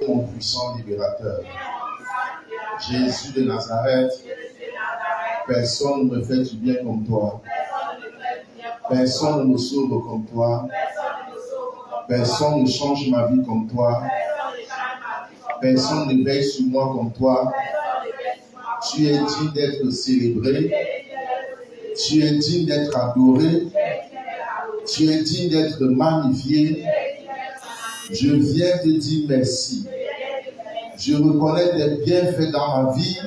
Mon puissant libérateur. Jésus de Nazareth, personne ne me fait du bien comme toi. Personne ne me sauve comme toi. Personne ne change ma vie comme toi. Personne ne veille sur moi comme toi. Tu es digne d'être célébré. Tu es digne d'être adoré. Tu es digne d'être magnifié. Je viens te dire merci. Je reconnais tes bienfaits dans ma vie.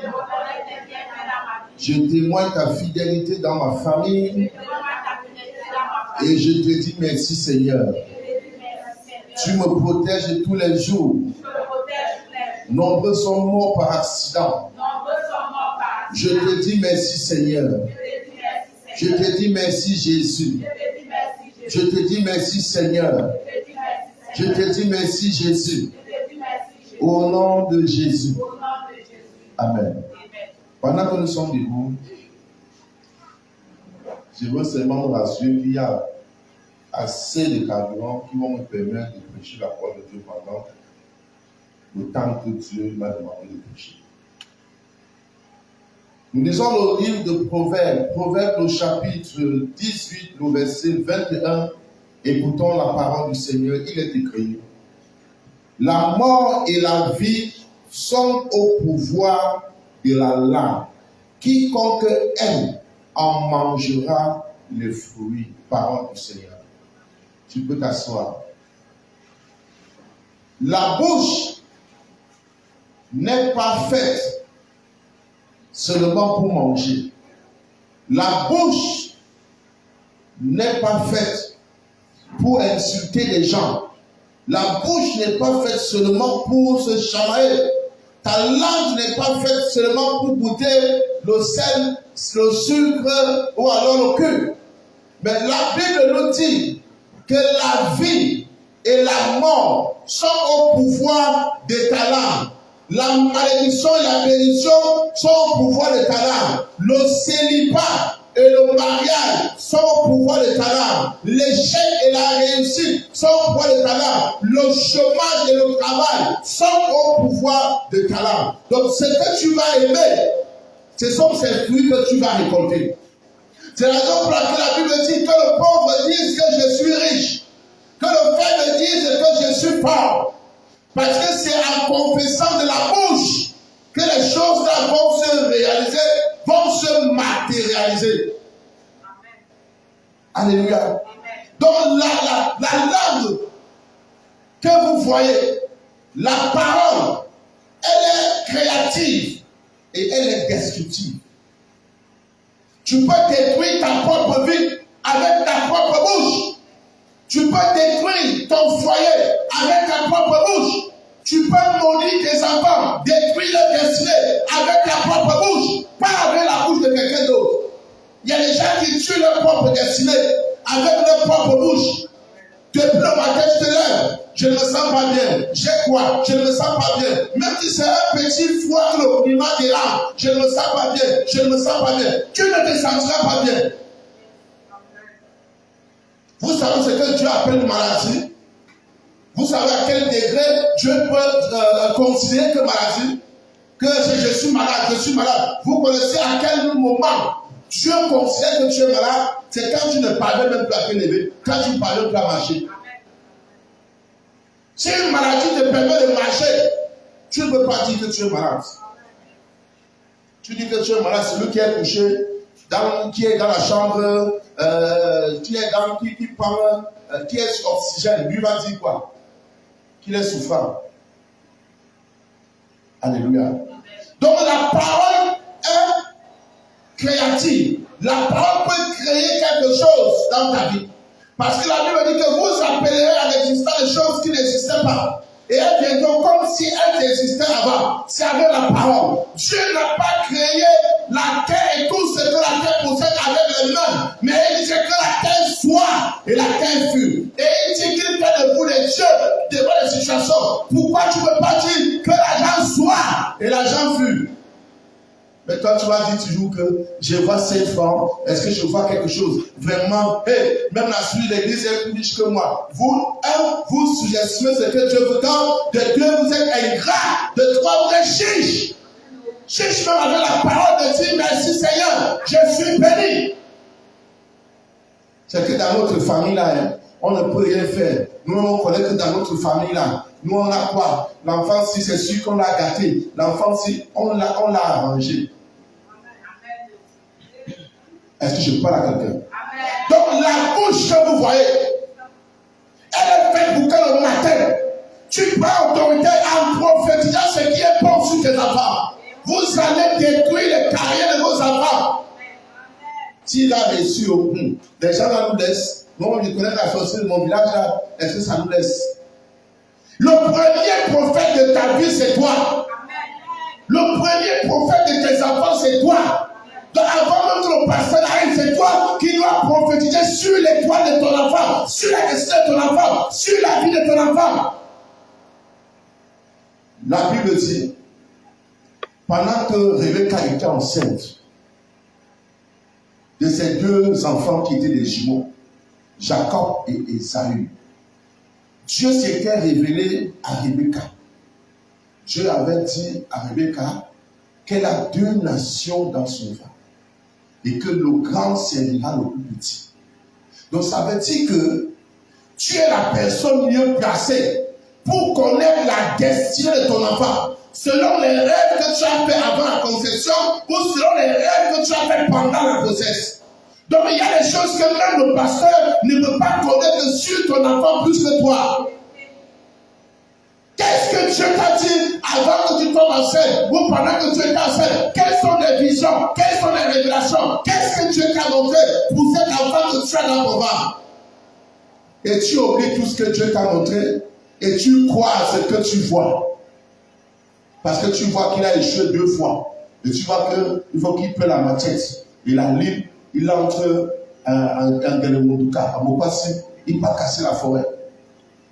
Je témoigne ta fidélité dans ma famille. Et je te dis merci Seigneur. Tu me protèges tous les jours. Nombreux sont morts par accident. Je te dis merci Seigneur. Je te dis merci Jésus. Je te dis merci Seigneur. Je te dis merci Jésus. Au nom de Jésus. Amen. Pendant que nous sommes debout, je veux seulement vous rassurer qu'il y a assez de carburant qui vont me permettre de prêcher la parole de Dieu pendant le temps que Dieu m'a demandé de prêcher. Nous lisons le livre de Proverbes, Proverbes au chapitre 18, le verset 21. Écoutons la parole du Seigneur, il est écrit. La mort et la vie sont au pouvoir de la langue. Quiconque aime en mangera les fruits. Parole du Seigneur. Tu peux t'asseoir. La bouche n'est pas faite seulement pour manger. La bouche n'est pas faite pour insulter les gens. La bouche n'est pas faite seulement pour se chamailler. Ta langue n'est pas faite seulement pour goûter le sel, le sucre ou alors le cul. Mais la Bible nous dit que la vie et la mort sont au pouvoir de ta langue. La malédiction et la bénédiction sont au pouvoir de ta langue. Le célibat et le mariage sont au pouvoir de ta langue. L'échec et la réussite sont au pouvoir de ta langue. Le chômage et le travail sont au pouvoir de ta langue. Donc ce que tu vas aimer, ce sont ces fruits que tu vas récolter. C'est la raison pour laquelle la Bible dit que le pauvre dise que je suis riche, que le faible dise que je suis pauvre. Parce que c'est en confessant de la bouche que les choses là vont se réaliser, vont se matérialiser. Amen. Alléluia. Amen. Donc la langue que vous voyez, la parole, elle est créative et elle est destructive. Tu peux détruire ta propre vie avec ta propre bouche. Tu peux détruire ton foyer avec ta propre bouche. Tu peux maudire tes enfants, détruire leur destinée avec ta propre bouche, pas avec la bouche de quelqu'un d'autre. Il y a des gens qui tuent leur propre destinée avec leur propre bouche. Depuis le matin, je te lève, je ne me sens pas bien. J'ai quoi? Je ne me sens pas bien. Même si c'est un petit foie au climat des larmes, je ne me sens pas bien. Je ne me sens pas bien. Tu ne te sentiras pas bien. Vous savez ce que Dieu appelle maladie? Vous savez à quel degré Dieu peut considérer que maladie? Que je suis malade, je suis malade. Vous connaissez à quel moment Dieu considère que tu es malade? C'est quand tu ne parviens même plus à te lever, quand tu ne parviens plus à marcher. Si une maladie te permet de marcher, tu ne peux pas dire que tu es malade. Tu dis que tu es malade, celui qui est couché, qui est dans la chambre, qui est sur oxygène, lui va dire quoi? Qu'il est souffrant. Alléluia. Donc la parole est créative. La parole peut créer quelque chose dans ta vie. Parce que la Bible dit que vous appellerez à l'existence des choses qui n'existaient pas. Et elles viendront comme si elles existaient avant. C'est avec la parole. Dieu n'a pas créé la terre et tout ce que la terre possède avec les mains. Mais il dit que la terre soit et la terre fut. Et il dit qu'il fait de vous des dieux devant les situations. Pourquoi tu ne peux pas dire que l'argent soit et l'argent fut? Mais toi, tu vas dire toujours que je vois 7 francs. Est-ce que je vois quelque chose? Vraiment, hey, même la suite de l'église est plus riche que moi. Vous sous-estimez ce que Dieu vous donne. De Dieu vous êtes de toi, vous êtes chiche. Chiche même avec la parole de dire merci Seigneur, je suis béni. C'est que dans notre famille là, hein, on ne peut rien faire. Nous, on connaît que dans notre famille là, nous on a quoi? L'enfant, si c'est sûr qu'on l'a gâté. L'enfant, si on l'a arrangé. Est-ce que je parle à quelqu'un? Donc la bouche que vous voyez, elle est faite pour que le matin, tu prends autorité en prophétisant ce qui est bon sur tes enfants. Vous allez détruire les carrières de vos enfants. S'il a reçu au bout, les gens là nous laissent. Moi, je connais la sorcière de mon village là, est-ce que ça nous laisse? Le premier prophète de ta vie, c'est toi. Le premier prophète de tes enfants, c'est toi. Donc avant même que le pasteur arrive, c'est toi qui dois prophétiser sur l'étoile de ton enfant, sur la destinée de ton enfant, sur la vie de ton enfant. La Bible dit, pendant que Rebecca était enceinte de ses deux enfants qui étaient des jumeaux, Jacob et Ésaü, Dieu s'était révélé à Rebecca. Dieu avait dit à Rebecca qu'elle a deux nations dans son ventre et que le grand servira le plus petit. Donc ça veut dire que tu es la personne mieux placée pour connaître la destinée de ton enfant, selon les rêves que tu as fait avant la conception ou selon les rêves que tu as fait pendant la grossesse. Donc il y a des choses que même le pasteur ne peut pas connaître sur ton enfant plus que toi. Qu'est-ce que Dieu t'a dit avant que tu tombes enceinte ou pendant que tu étais enceinte? Quelles sont les visions? Quelles sont les révélations? Qu'est-ce que Dieu t'a montré pour cet enfant que tu as dans ton ventre? Et tu oublies tout ce que Dieu t'a montré et tu crois à ce que tu vois. Parce que tu vois qu'il a échoué 2 fois. Et tu vois qu'il faut qu'il paie la machette. Et la libre, il entre en Guélémondouka, à Mokwassi, il va casser la forêt.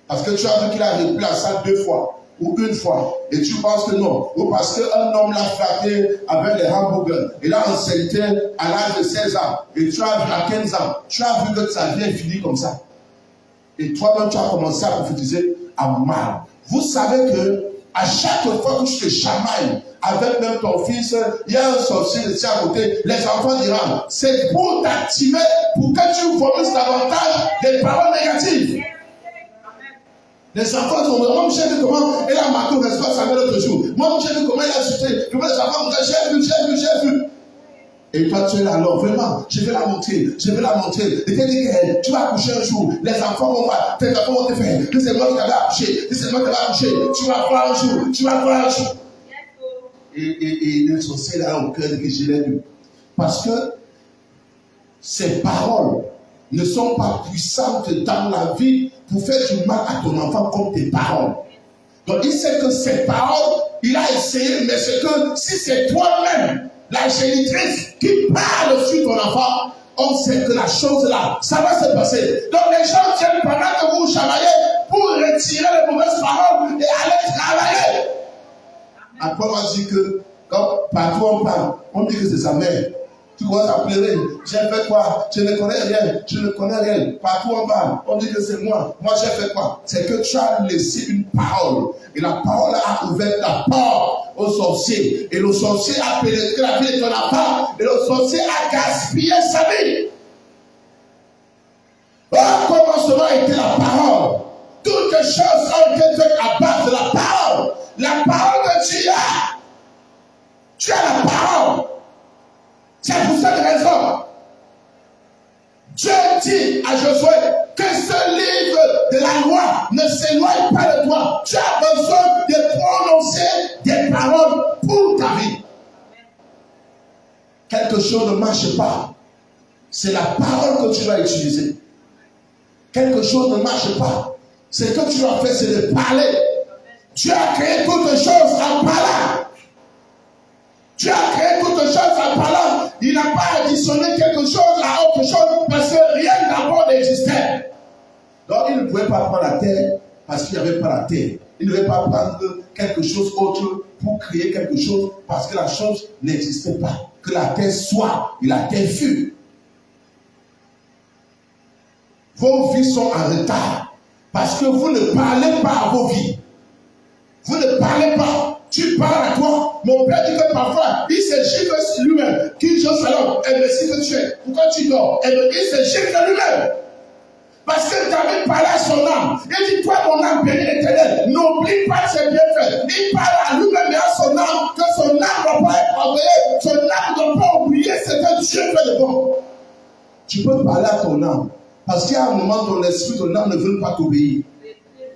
Parce que tu as vu qu'il a rempli la salle 2 fois ou 1 fois. Et tu penses que non. Ou parce qu'un homme l'a flatté avec les hamburgers. Il a enseigné à l'âge de 16 ans. Et tu as vu à 15 ans. Tu as vu que sa vie est finie comme ça. Et toi-même, tu as commencé à prophétiser à mal. Vous savez que à chaque fois que tu te chamailles avec même ton fils, il y a un sorcier de à côté, les enfants diront, c'est pour t'activer, pour que tu vomisses davantage des paroles négatives. Les enfants sont moi, j'ai vu comment elle a marqué le responsable l'autre jour. Moi, j'ai vu comment elle a chuté. Comment les enfants me disent, j'ai vu. Et toi, tu es là, alors, vraiment, je vais la montrer. Et tu dis que tu vas accoucher un jour. Les enfants vont voir, tes enfants vont te faire. Que c'est moi qui t'avais accouché. Tu vas voir un jour. Et le sorcier là au cœur que je l'ai lu. Parce que ces paroles ne sont pas puissantes dans la vie pour faire du mal à ton enfant comme tes paroles. Donc il sait que ces paroles, il a essayé, mais c'est que si c'est toi-même, la génitrice, qui parle sur ton enfant, on sait que la chose là, ça va se passer. Donc les gens viennent pendant que vous chamaillez pour retirer les mauvaises paroles et aller travailler. Après on va dire que, comme partout on parle, on dit que c'est sa mère. Tu commences à pleurer. J'ai fait quoi? Je ne connais rien. Partout on parle, on dit que c'est moi. Moi j'ai fait quoi? C'est que tu as laissé une parole. Et la parole a ouvert la porte au sorcier. Et le sorcier a pénétré la vie de ton enfant. Et le sorcier a gaspillé sa vie. Au commencement était la parole. Toutes les choses ont été faites à base de la parole. La parole que tu as. Tu as la parole. C'est pour cette raison. Dieu dit à Josué que ce livre de la loi ne s'éloigne pas de toi. Tu as besoin de prononcer des paroles pour ta vie. Quelque chose ne marche pas. C'est la parole que tu dois utiliser. Quelque chose ne marche pas. Ce que tu dois faire, c'est de parler. Tu as créé toutes choses en parlant. Tu as créé toutes choses en parlant. Il n'a pas additionné quelque chose à autre chose parce que rien d'abord n'existait. Donc il ne pouvait pas prendre la terre parce qu'il n'y avait pas la terre. Il ne devait pas prendre quelque chose autre pour créer quelque chose parce que la chose n'existait pas. Que la terre soit et la terre fut. Vos vies sont en retard parce que vous ne parlez pas à vos vies. Vous ne parlez pas. tu parles à toi. Mon père dit que parfois, il se gifle lui-même. Qui joue au salon, elle me dit que tu es. Pourquoi tu dors? Il se gifle lui-même. Parce que David parlait à son âme. Il dit, toi, mon âme bénie l'Éternel, n'oublie pas ses bienfaits. Il parle à lui-même et à son âme que son âme ne doit pas être envoyée. Son âme ne doit pas oublier ce que Dieu fait de bon. Tu peux parler à ton âme. Parce qu'il y a un moment, ton esprit, ton âme ne veut pas t'obéir.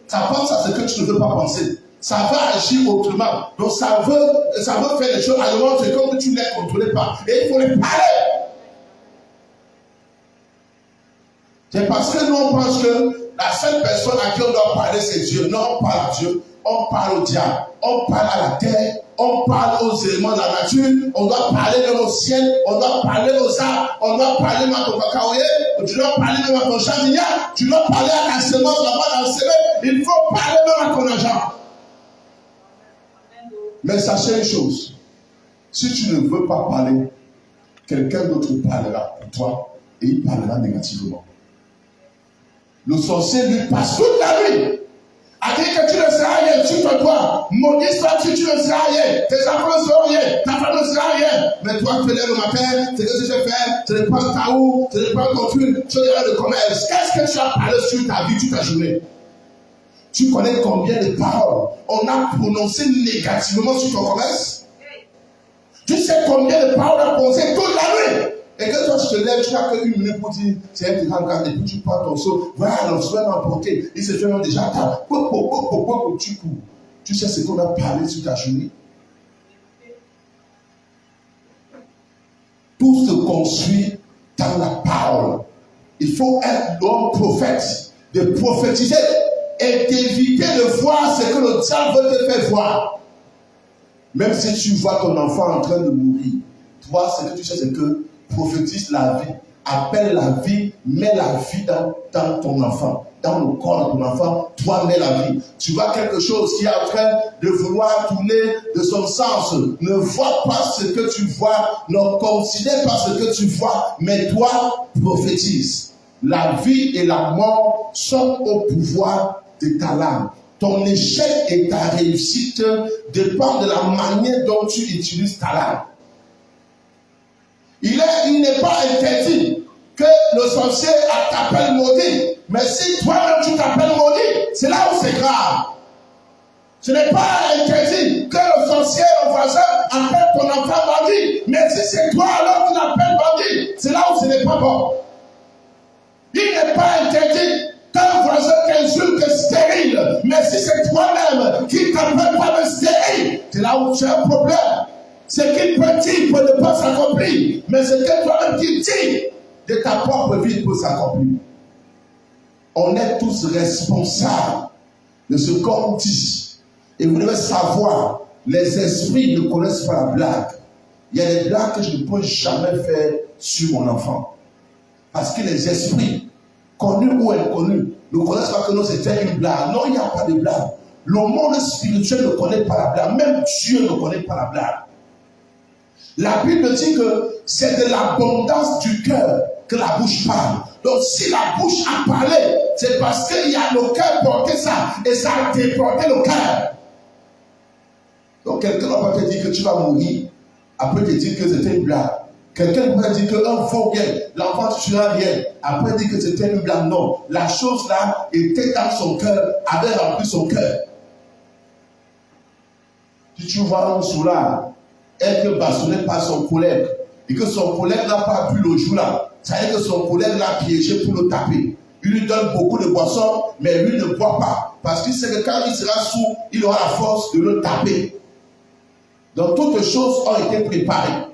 Ça pense à ce que tu ne veux pas penser. Ça va agir autrement. Donc ça veut faire les choses à l'heure, c'est comme tu ne les contrôles pas. Et il faut les parler. C'est parce que nous, on pense que la seule personne à qui on doit parler, c'est Dieu. Non, on parle à Dieu, on parle au diable, on parle à la terre, on parle aux éléments de la nature, on doit parler même au ciel, on doit parler aux arbres, on doit parler même à ton cacaoyer, tu dois parler même à ton jardinier, tu dois parler à ta semence là-bas dans le semé, il faut parler même à ton argent. Mais sachez une chose, si tu ne veux pas parler, quelqu'un d'autre parlera pour toi et il parlera négativement. Le sorcier lui passe toute la nuit à dire que tu ne seras rien, tu te dois. Maudit sois-tu, tu ne seras rien. Tes enfants ne seront rien, ta femme ne sera rien. Mais toi, tu te lèves le matin, c'est que tu sais faire, tu ne prends ta roue, tu ne prends ton truc, tu es de commerce. Qu'est-ce que tu as parlé sur ta vie toute ta journée? Tu connais combien de paroles on a prononcées négativement sur ton commerce? Tu sais combien de paroles on a prononcées toute la nuit? Et que toi tu te lèves, tu n'as qu'une minute pour dire, c'est un petit grand, et puis tu prends ton seau, voilà, le seau est emporté, il se fait même déjà tard, tu cours. Tu sais ce qu'on a parlé sur ta journée? Tout se construit dans la parole. Il faut être l'homme prophète, de prophétiser et d'éviter de voir ce que le diable veut te faire voir. Même si tu vois ton enfant en train de mourir, toi, ce que tu sais, c'est que prophétise la vie, appelle la vie, mets la vie dans ton enfant, dans le corps de ton enfant, toi mets la vie. Tu vois quelque chose qui est en train de vouloir tourner de son sens, ne vois pas ce que tu vois, ne considère pas ce que tu vois, mais toi prophétise. La vie et la mort sont au pouvoir de ta langue. Ton échec et ta réussite dépendent de la manière dont tu utilises ta langue. Il n'est pas interdit que le sorcier t'appelle maudit. Mais si toi-même tu t'appelles maudit, c'est là où c'est grave. Ce n'est pas interdit que le sorcier, le voisin, appelle ton enfant bandit. Mais si c'est toi alors qui l'appelles bandit, c'est là où ce n'est pas bon. Il n'est pas interdit qu'un voisin t'insulte stérile. Mais si c'est toi-même qui t'appelle pas le stérile, c'est là où tu as un problème. Ce qu'il peut dire peut ne pas s'accomplir, mais ce que toi-même tu dis de ta propre vie peut s'accomplir. On est tous responsables de ce qu'on dit. Et vous devez savoir, les esprits ne connaissent pas la blague. Il y a des blagues que je ne peux jamais faire sur mon enfant. Parce que les esprits, connus ou inconnus, ne connaissent pas que non, c'était une blague. Non, il n'y a pas de blague. Le monde spirituel ne connaît pas la blague. Même Dieu ne connaît pas la blague. La Bible dit que c'est de l'abondance du cœur que la bouche parle. Donc si la bouche a parlé, c'est parce qu'il y a le cœur porté ça et ça a déporté le cœur. Donc quelqu'un va pas te dire que tu vas mourir, après te dire que c'était une blague. Quelqu'un pourrait dire qu'un faux bien, l'enfant ne tuera rien, après dire que c'était une blague. Non, la chose là était dans son cœur, avait rempli son cœur. Si tu vois un soulard être bastonné par son collègue et que son collègue n'a pas pu le jour là, ça veut dire que son collègue l'a piégé pour le taper. Il lui donne beaucoup de boissons, mais lui ne boit pas. Parce qu'il sait que quand il sera sourd, il aura la force de le taper. Donc toutes les choses ont été préparées.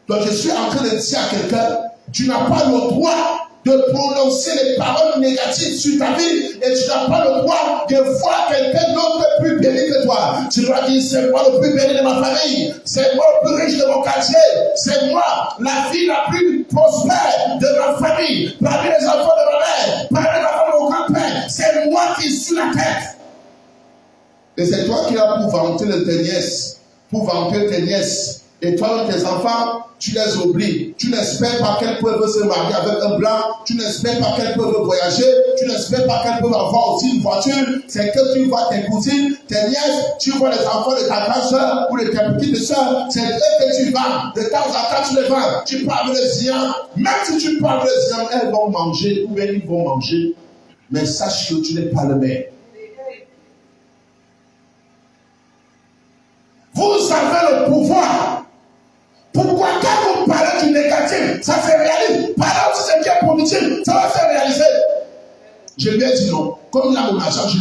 Donc je suis en train de dire à quelqu'un, tu n'as pas le droit de prononcer les paroles négatives sur ta vie et tu n'as pas le droit de voir quelqu'un d'autre plus béni que toi. Tu dois dire, c'est moi le plus béni de ma famille, c'est moi le plus riche de mon quartier, c'est moi la fille la plus prospère de ma famille, parmi les enfants de ma mère, parmi les enfants de mon grand-père, c'est moi qui suis la tête. Et c'est toi qui as pour vanter tes nièces, pour vanter tes nièces. Et toi, tes enfants, tu les oublies. Tu n'espères pas qu'elles peuvent se marier avec un blanc. Tu n'espères pas qu'elles peuvent voyager. Tu n'espères pas qu'elles peuvent avoir aussi une voiture. C'est que tu vois tes cousines, tes nièces, tu vois les enfants de ta grande soeur ou de ta petite soeur. C'est eux que tu vas. De temps en temps, tu les vas. Tu parles les ziens. Même si tu parles les ziens, elles vont manger ou bien ils vont manger. Mais sache que tu n'es pas le maire. Vous avez le pouvoir. Pourquoi quand vous parlez du négatif, ça se réalise. Parlez aussi ce qui est positif, ça va se réaliser. Je lui ai dit non. Comme il a mon argent, je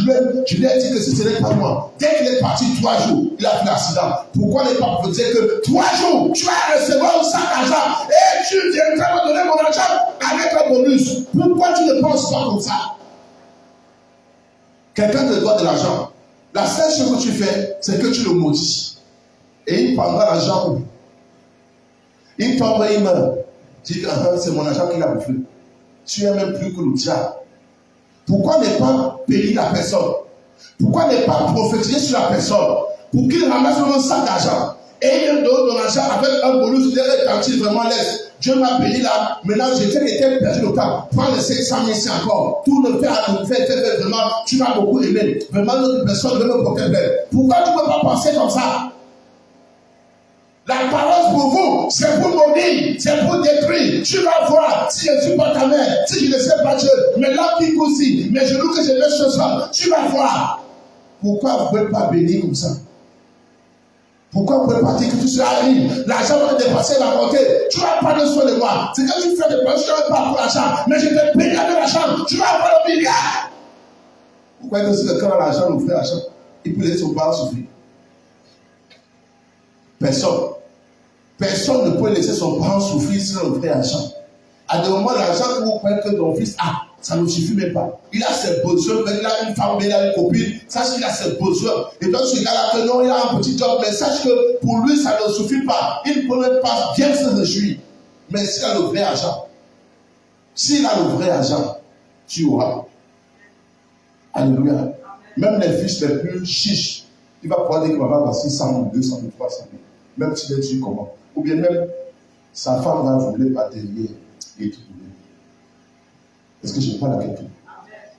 lui ai dit que si ce n'est pas moi. Dès qu'il est parti 3 jours, il a fait l'accident. Pourquoi ne pas vous dire que 3 jours, tu vas recevoir un sac d'argent et tu viendras me donner mon argent avec un bonus. Pourquoi tu ne penses pas comme ça? Quelqu'un te doit de l'argent. La seule chose que tu fais, c'est que tu le maudis. Et il prendra l'argent où? Il tombe et il meurt. Tu dis, c'est mon argent qu'il a bouffé. Tu es même plus que le diable. Pourquoi ne pas bénir la personne? Pourquoi ne pas prophétiser sur la personne pour qu'il ramasse un sac d'argent et il donne ton argent avec un bonus quand il vraiment laisse? Dieu m'a béni là, maintenant j'étais perdu le temps. Prends les 500 000 ici encore. Tout le fait vraiment, tu m'as beaucoup aimé. Vraiment, l'autre personne veut me porter belle. Pourquoi tu ne peux pas penser comme ça? La parole pour vous, c'est pour maudire, c'est pour détruire. Tu vas voir si je ne suis pas ta mère, si je ne sais pas Dieu, mais là pique aussi, mes genoux que je mets ce soir, tu vas voir. Pourquoi vous ne pouvez pas bénir comme ça? Pourquoi vous ne pouvez pas dire que tout cela arrive? L'argent va te dépasser, va compter. Tu vas prendre soin de moi. C'est quand tu fais des plans, je ne pas pour l'argent, mais je te bénis avec l'argent. Tu vas avoir le milliard. Pourquoi est-ce que quand l'argent, le frère l'argent, il peut laisser son parent souffrir? Personne ne peut laisser son parent souffrir sans le frère argent. À des moments, l'argent que vous croyez que ton fils a, ça ne suffit même pas. Il a ses besoins, il a une femme, il a une copine, sache qu'il a ses besoins. Et donc, ce gars-là, que non, il a un petit job, mais sache que pour lui, ça ne suffit pas. Il ne peut même pas bien se réjouir. Mais s'il a le vrai argent, tu auras. Alléluia. Même les fils les plus chiches, il va pouvoir dire que maman, voici 100 000, 200 000, 300 000. Même si tu es comment. Ou bien même, sa femme va voler par derrière et tout. Est-ce que je parle à quelqu'un?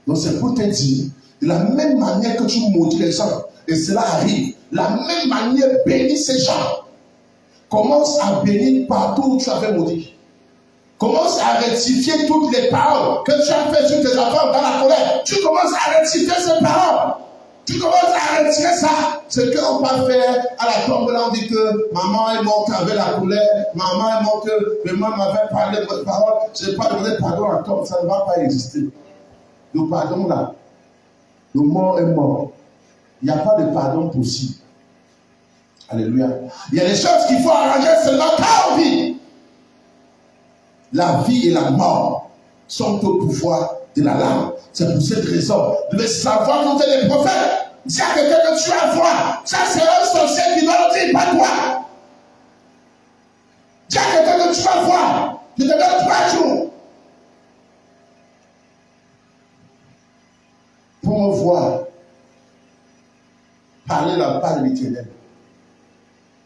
Donc c'est pour te dire, de la même manière que tu maudis les gens, et cela arrive, la même manière bénis ces gens. Commence à bénir partout où tu avais maudit. Commence à rectifier toutes les paroles que tu as faites sur tes enfants dans la colère. Tu commences à rectifier ces paroles. Tu commences à retirer ça. Ce qu'on peut faire à la tombe là, on dit que maman est morte avec la colère, maman est morte, maman m'avait parlé de votre parole, je n'ai pas donné pardon à la tombe, ça ne va pas exister. Le pardon là, le mort est mort. Il n'y a pas de pardon possible. Alléluia. Il y a des choses qu'il faut arranger seulement quand on vit. La vie et la mort sont au pouvoir de la langue. C'est pour cette raison, vous devez savoir que vous êtes des prophètes. Dis à quelqu'un que tu vas voir. Ça, c'est un sorcier qui va le dire, pas toi. Dis à quelqu'un que tu vas voir. Je te donne 3 jours. Pour me voir, parler la part de l'Éternel.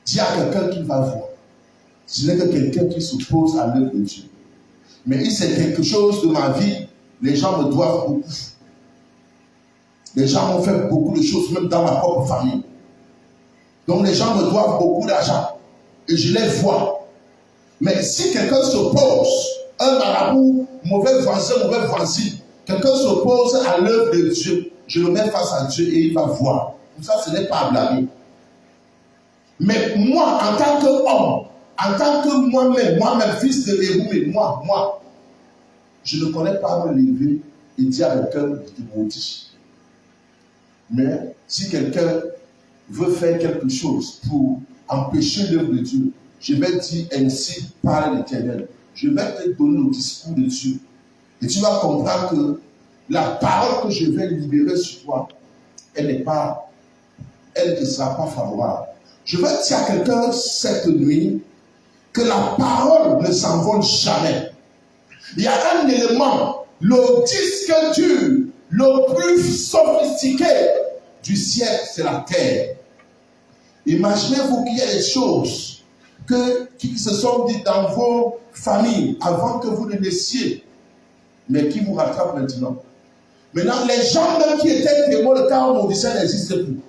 Dis à quelqu'un qui va voir. Je n'ai que quelqu'un qui s'oppose à l'œuvre de Dieu. Mais il sait quelque chose de ma vie. Les gens me doivent beaucoup. Les gens m'ont fait beaucoup de choses, même dans ma propre famille. Donc les gens me doivent beaucoup d'argent. Et je les vois. Mais si quelqu'un s'oppose, un marabout, mauvais voisin, mauvais voisine, quelqu'un s'oppose à l'œuvre de Dieu, je le mets face à Dieu et il va voir. Tout ça, ce n'est pas à blâmer. Mais moi, en tant qu'homme, en tant que moi-même, fils de Léroumé, moi, je ne connais pas me lever et dire à quelqu'un de maudit. Mais si quelqu'un veut faire quelque chose pour empêcher l'œuvre de Dieu, je vais dire ainsi par l'Éternel. Je vais te donner le discours de Dieu. Et tu vas comprendre que la parole que je vais libérer sur toi, elle ne sera pas favorable. Je vais dire à quelqu'un cette nuit que la parole ne s'envole jamais. Il y a un élément, le disque dur, le plus sophistiqué du ciel, c'est la terre. Imaginez-vous qu'il y a des choses qui se sont dit dans vos familles avant que vous ne naissiez, mais qui vous rattrapent maintenant. Maintenant, les gens même qui étaient témoins de quand maudissait n'existent plus.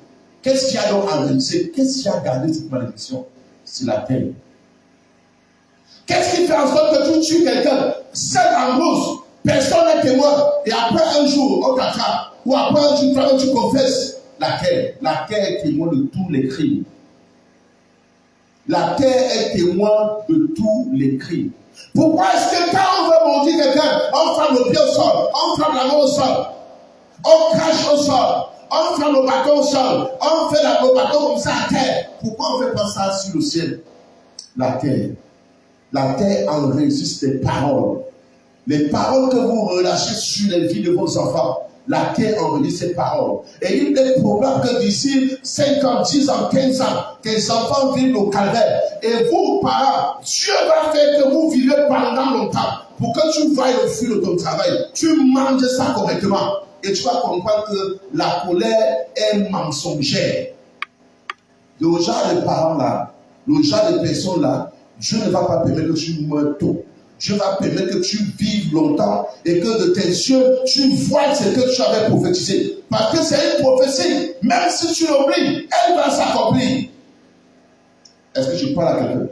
Qu'est-ce qui a donc enregistré? Qu'est-ce qui a gardé cette malédiction? C'est la terre. Qu'est-ce qui fait en sorte que tu tues quelqu'un seul en brousse, personne n'est témoin, et après un jour, on t'attrape, ou après un jour, toi tu confesses? La terre. La terre est témoin de tous les crimes. La terre est témoin de tous les crimes. Pourquoi est-ce que quand on veut maudire quelqu'un, on frappe le pied au sol, on frappe la main au sol, on crache au sol, on frappe le bâton au sol, on fait le bâton comme ça à terre? Pourquoi on ne fait pas ça sur le ciel? La terre. La terre enregistre les paroles. Les paroles que vous relâchez sur les vies de vos enfants. La terre enregistre ces paroles. Et il est probable que d'ici 5 ans, 10 ans, 15 ans, tes enfants vivent au calvaire. Et vous, parents, Dieu va faire que vous vivez pendant longtemps. Pour que tu vailles au fil de ton travail, tu manges ça correctement. Et tu vas comprendre que la colère est mensongère. Le genre de parents-là, le genre de personnes-là, Dieu ne va pas permettre que tu meurs tôt. Dieu va permettre que tu vives longtemps et que de tes yeux, tu vois ce que tu avais prophétisé. Parce que c'est une prophétie. Même si tu l'oublies, elle va s'accomplir. Est-ce que je parle à quelqu'un?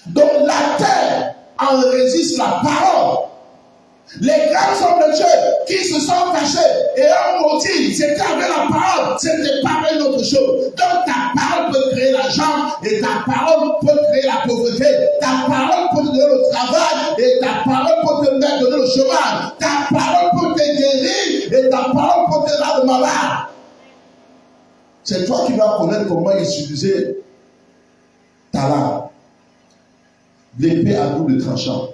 Donc la terre enregistre la parole. Les grands hommes de Dieu qui se sont cachés et ont maudit, c'était avec la parole, c'était pas une autre chose. Donc ta parole peut créer l'argent et ta parole peut créer la pauvreté. Ta parole peut te donner le travail et ta parole peut te mettre donner le chemin. Ta parole peut te guérir et ta parole peut te rendre malade. C'est toi qui vas connaître comment utiliser ta langue. L'épée à double tranchant.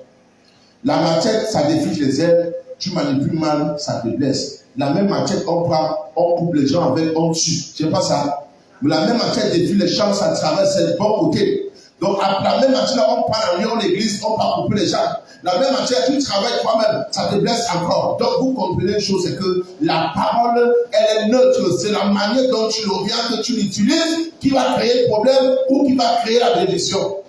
La machette, ça défige les ailes. Tu manipules mal, ça te blesse. La même machette, on prend, on coupe les gens avec, on tue. C'est pas ça. Mais la même machette défile les champs, ça traverse, c'est le bon côté. Donc, la même machette, on prend la lion, l'église, on va couper les gens. La même machette, tu travailles toi-même, ça te blesse encore. Donc, vous comprenez une chose, c'est que la parole, elle est neutre. C'est la manière dont tu l'orientes, que tu l'utilises, qui va créer le problème ou qui va créer la bénédiction.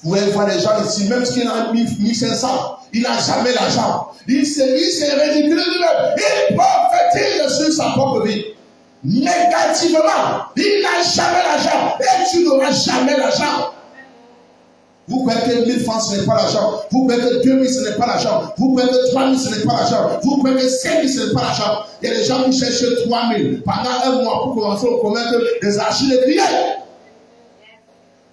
Vous voyez voir les gens ici, même s'il en a 1500, il n'a jamais l'argent. Il s'est ridicule lui-même. Il prophétise sur sa propre vie. Négativement, il n'a jamais l'argent. Et tu n'auras jamais l'argent. Vous croyez que 1000 francs ce n'est pas l'argent. Vous croyez que 2000 ce n'est pas l'argent. Vous croyez que 3000 ce n'est pas l'argent. Vous croyez que 5000 ce n'est pas l'argent. Il y a des gens qui cherchent 3000 pendant un mois pour commencer à commettre des archives de crier.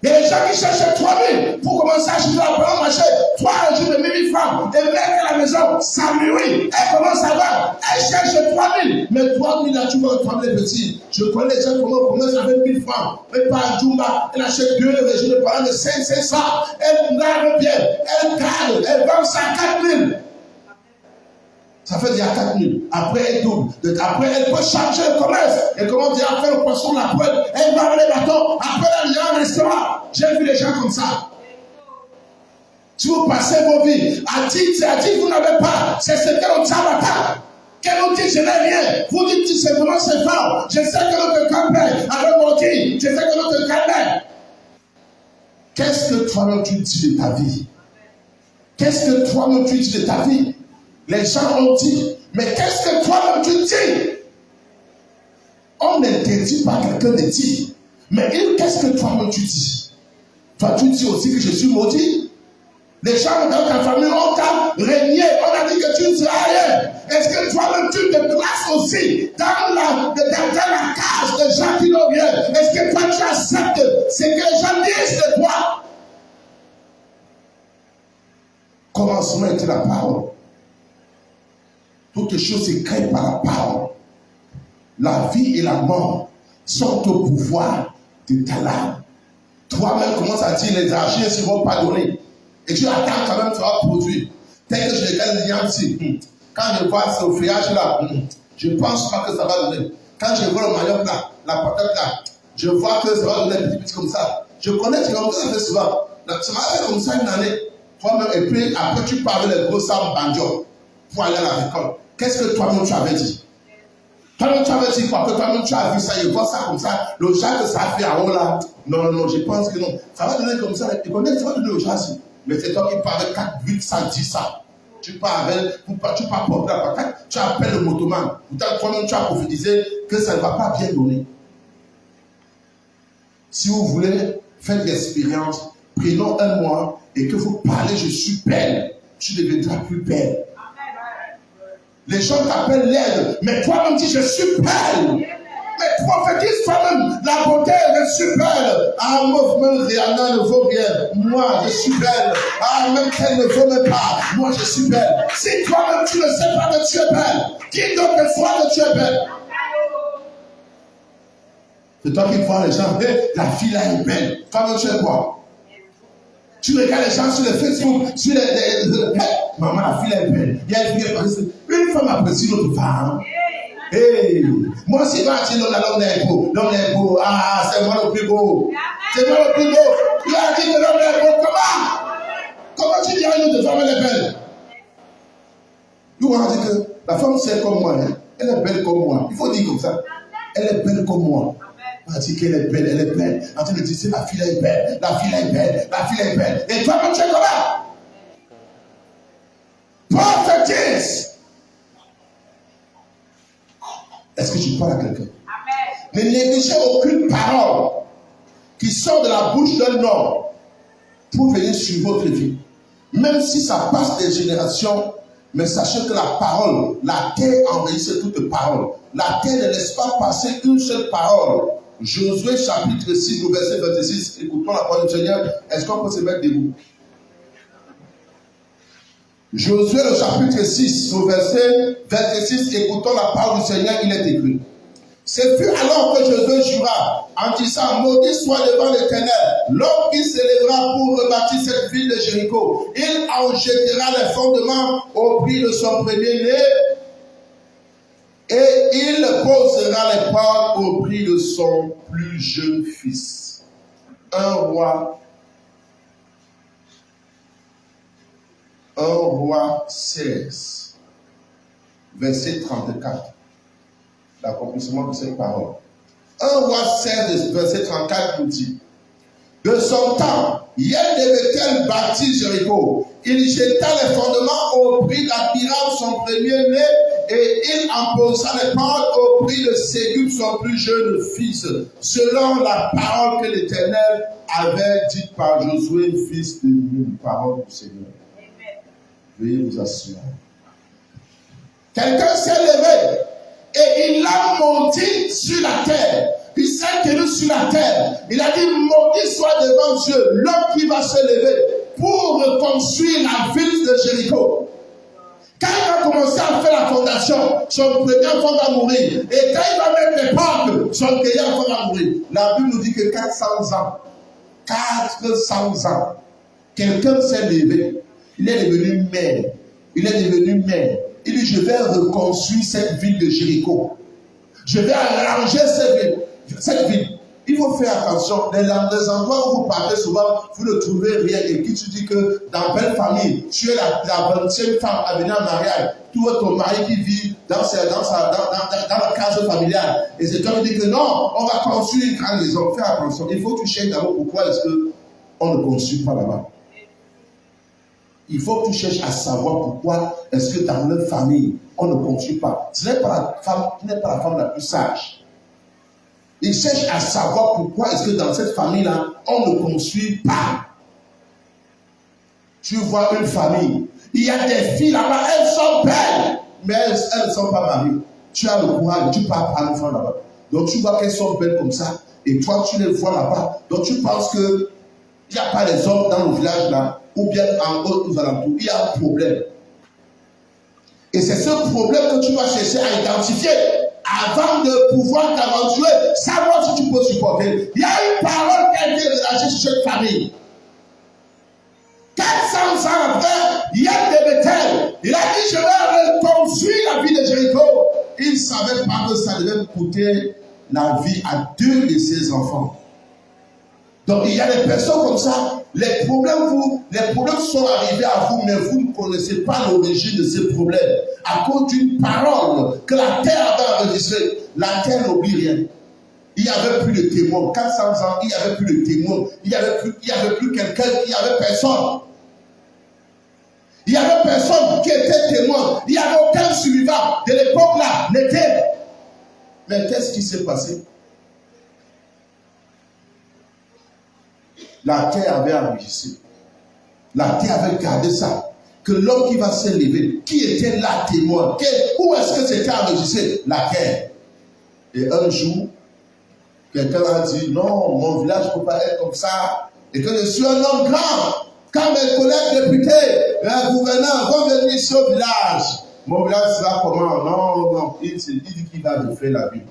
Il y a des gens qui cherchent 3000 pour commencer à acheter la première marché. 3 jours de 1000 francs. Et mettre à la maison, ça mûrit. Elle commence à voir. Elle cherche 3000. Mais 3000 là, tu vois 3000 petits. Je connais les gens comment commence avec 1000 francs. Mais pas Jumba. Elle achète 2 régions de parents de 500. Elle lave bien. Elle garde. Elle vend ça à 4000. Ça fait déjà 4000. Après, elle double. Après, elle peut changer le commerce. Et comment dire, faire le poisson, la poêle. Elle va les bâtons. Après, elle vient au restaurant. J'ai vu des gens comme ça. Si vous passez vos vies, à titre, vous n'avez pas. C'est ce que l'on t'abata. Quel outil, je n'ai rien. Vous dites tout simplement, c'est fort. Je sais que notre campagne avait menti. Je sais que notre campagne. Qu'est-ce que toi-même tu dis de ta vie? Qu'est-ce que toi-même tu dis de ta vie? Les gens ont dit, mais qu'est-ce que toi-même tu dis? On n'interdit pas quelqu'un de dire. Mais qu'est-ce que toi-même tu dis? Toi, tu dis aussi que je suis maudit. Les gens dans ta famille ont régné. On a dit que tu ne seras rien. Est-ce que toi-même tu te places aussi dans la case des gens qui n'ont rien? Est-ce que toi tu acceptes ce que les gens disent de toi? Commencement était la parole. Toutes les choses écrites par la parole. La vie et la mort sont au pouvoir de ta langue. Toi-même commence à dire les argents ne seront pas donnés. Et tu attends quand même, tu vas produire. Tel que je regarde les gens ici, quand je vois ce feuillage-là, je ne pense pas que ça va donner. Quand je vois le manioc là, la patate là, je vois que ça va donner petit comme ça. Je connais, tu vois, ça fait souvent. Ça m'a fait comme ça une année. Toi-même, et puis après tu parles les gros sables banjo pour aller à la récolte. Qu'est-ce que toi-même tu avais dit? Toi-même, tu avais dit quoi? Que toi-même, tu as vu ça, et vois ça comme ça. Le genre que ça a fait à haut là. Non, non, je pense que non. Ça va donner comme ça. Et combien ça va donner au genre? Mais c'est toi qui parles avec 4 buts, ça dit ça. Tu parles avec, tu parles porter la patate, tu appelles le motoman. Toi-même, tu as prophétisé que ça ne va pas bien donner. Si vous voulez faire l'expérience, prenons un mois et que vous parlez, je suis belle, tu deviendras plus belle. Les gens t'appellent laide, mais toi-même dis je suis belle. Mais prophétise toi-même la beauté, je suis belle. Ah, même Rihanna ne vaut rien. Moi, je suis belle. Ah, même qu'elle ne vaut même pas. Moi, je suis belle. Si toi-même tu ne sais pas que tu es belle, dis donc une fois que tu es belle. C'est toi qui vois les gens, hey, la fille là est belle. Toi-même tu es quoi? Tu regardes les gens sur le Facebook, sur les hey, maman, la fille là est belle. Il y a une fille qui apprécie. Une femme apprécie l'autre femme. Hey, moi aussi, quand je dis l'homme est beau, ah, c'est moi le plus beau. C'est moi le plus beau. Tu as dit que l'homme est beau, comment tu dis à une autre femme, elle est belle? Nous, on a dit que la femme, c'est comme moi, hein? Elle est belle comme moi. Il faut dire comme ça. Elle est belle comme moi. On a dit qu'elle est belle, elle est belle. En train de dire, la fille est belle, la fille est belle, la fille est belle. Et toi, tu es comment? Prophétise. Est-ce que tu parles à quelqu'un? Ne négligez aucune parole qui sort de la bouche d'un homme pour venir sur votre vie. Même si ça passe des générations, mais sachez que la parole, la terre envahissait toute parole. La terre ne laisse pas passer une seule parole. Josué chapitre 6, verset 26. Écoutons la parole du Seigneur. Est-ce qu'on peut se mettre debout? Josué le chapitre 6, verset 26, écoutons la parole du Seigneur, il est écrit. Ce fut alors que Josué jura en disant, maudit soit devant l'Éternel, l'homme qui s'élèvera pour rebâtir cette ville de Jéricho. Il en jettera les fondements au prix de son premier-né et il posera les portes au prix de son plus jeune fils. 1 Roi 16, verset 34. L'accomplissement de cette parole. 1 Roi 16, verset 34 nous dit, de son temps, Yed-de-Bethel bâtit Jéricho. Il jeta les fondements au prix d'Abiram, son premier-né, et il en posa les portes au prix de Ségub, son plus jeune fils, selon la parole que l'Éternel avait dite par Josué, fils de Nun, parole du Seigneur. Veuillez vous asseoir. Quelqu'un s'est levé et il a monté sur la terre. Il s'est tenu sur la terre. Il a dit, maudit soit devant Dieu l'homme qui va se lever pour reconstruire la ville de Jéricho. Quand il va commencer à faire la fondation, son premier enfant va mourir. Et quand il va mettre les portes, son premier enfant va mourir. La Bible nous dit que 400 ans, 400 ans, quelqu'un s'est levé. Il est devenu maire. Il est devenu maire. Il dit, je vais reconstruire cette ville de Jéricho. Je vais arranger cette ville. Il faut faire attention. Les endroits où vous partez souvent, vous ne trouvez rien. Et qui tu dis que dans belle famille, tu es la 20e femme à venir en mariage. Tu vois ton mari qui vit dans la case familiale. Et c'est toi qui dis que non, on va construire une grande maison. Fais attention. Il faut que tu cherches d'abord pourquoi est-ce qu'on ne construit pas là-bas. Il faut que tu cherches à savoir pourquoi est-ce que dans leur famille, on ne construit pas. Ce n'est pas la femme la plus sage. Il cherche à savoir pourquoi est-ce que dans cette famille-là, on ne construit pas. Tu vois une famille, il y a des filles là-bas, elles sont belles, mais elles ne sont pas mariées. Tu as le courage, tu pars par une femme là-bas. Donc tu vois qu'elles sont belles comme ça, et toi tu les vois là-bas. Donc tu penses qu'il n'y a pas les hommes dans le village là, ou bien en haut aux alentours. Il y a un problème. Et c'est ce problème que tu vas chercher à identifier avant de pouvoir t'aventurer, savoir si tu peux supporter. Il y a une parole qui a été relâchée sur cette famille. 400 ans après, Yed-de-Bethel, il a dit, je vais reconstruire la vie de Jéricho. Il ne savait pas que ça devait coûter la vie à 2 de ses enfants. Donc il y a des personnes comme ça, les problèmes sont arrivés à vous, mais vous ne connaissez pas l'origine de ces problèmes. À cause d'une parole que la terre avait enregistrée, la terre n'oublie rien. Il n'y avait plus de témoins. 400 ans, il n'y avait plus de témoins. Il n'y avait plus quelqu'un, il n'y avait personne. Il n'y avait personne qui était témoin. Il n'y avait aucun survivant de l'époque-là. Mais qu'est-ce qui s'est passé? La terre avait enregistré. La terre avait gardé ça. Que l'homme qui va s'élever, qui était là témoin, où est-ce que c'était enregistré? La terre. Et un jour, quelqu'un a dit, non, mon village ne peut pas être comme ça. Et que je suis un homme grand. Quand mes collègues députés, les gouverneurs vont venir ici au village, mon village sera comment? Non, il dit qu'il va faire la ville.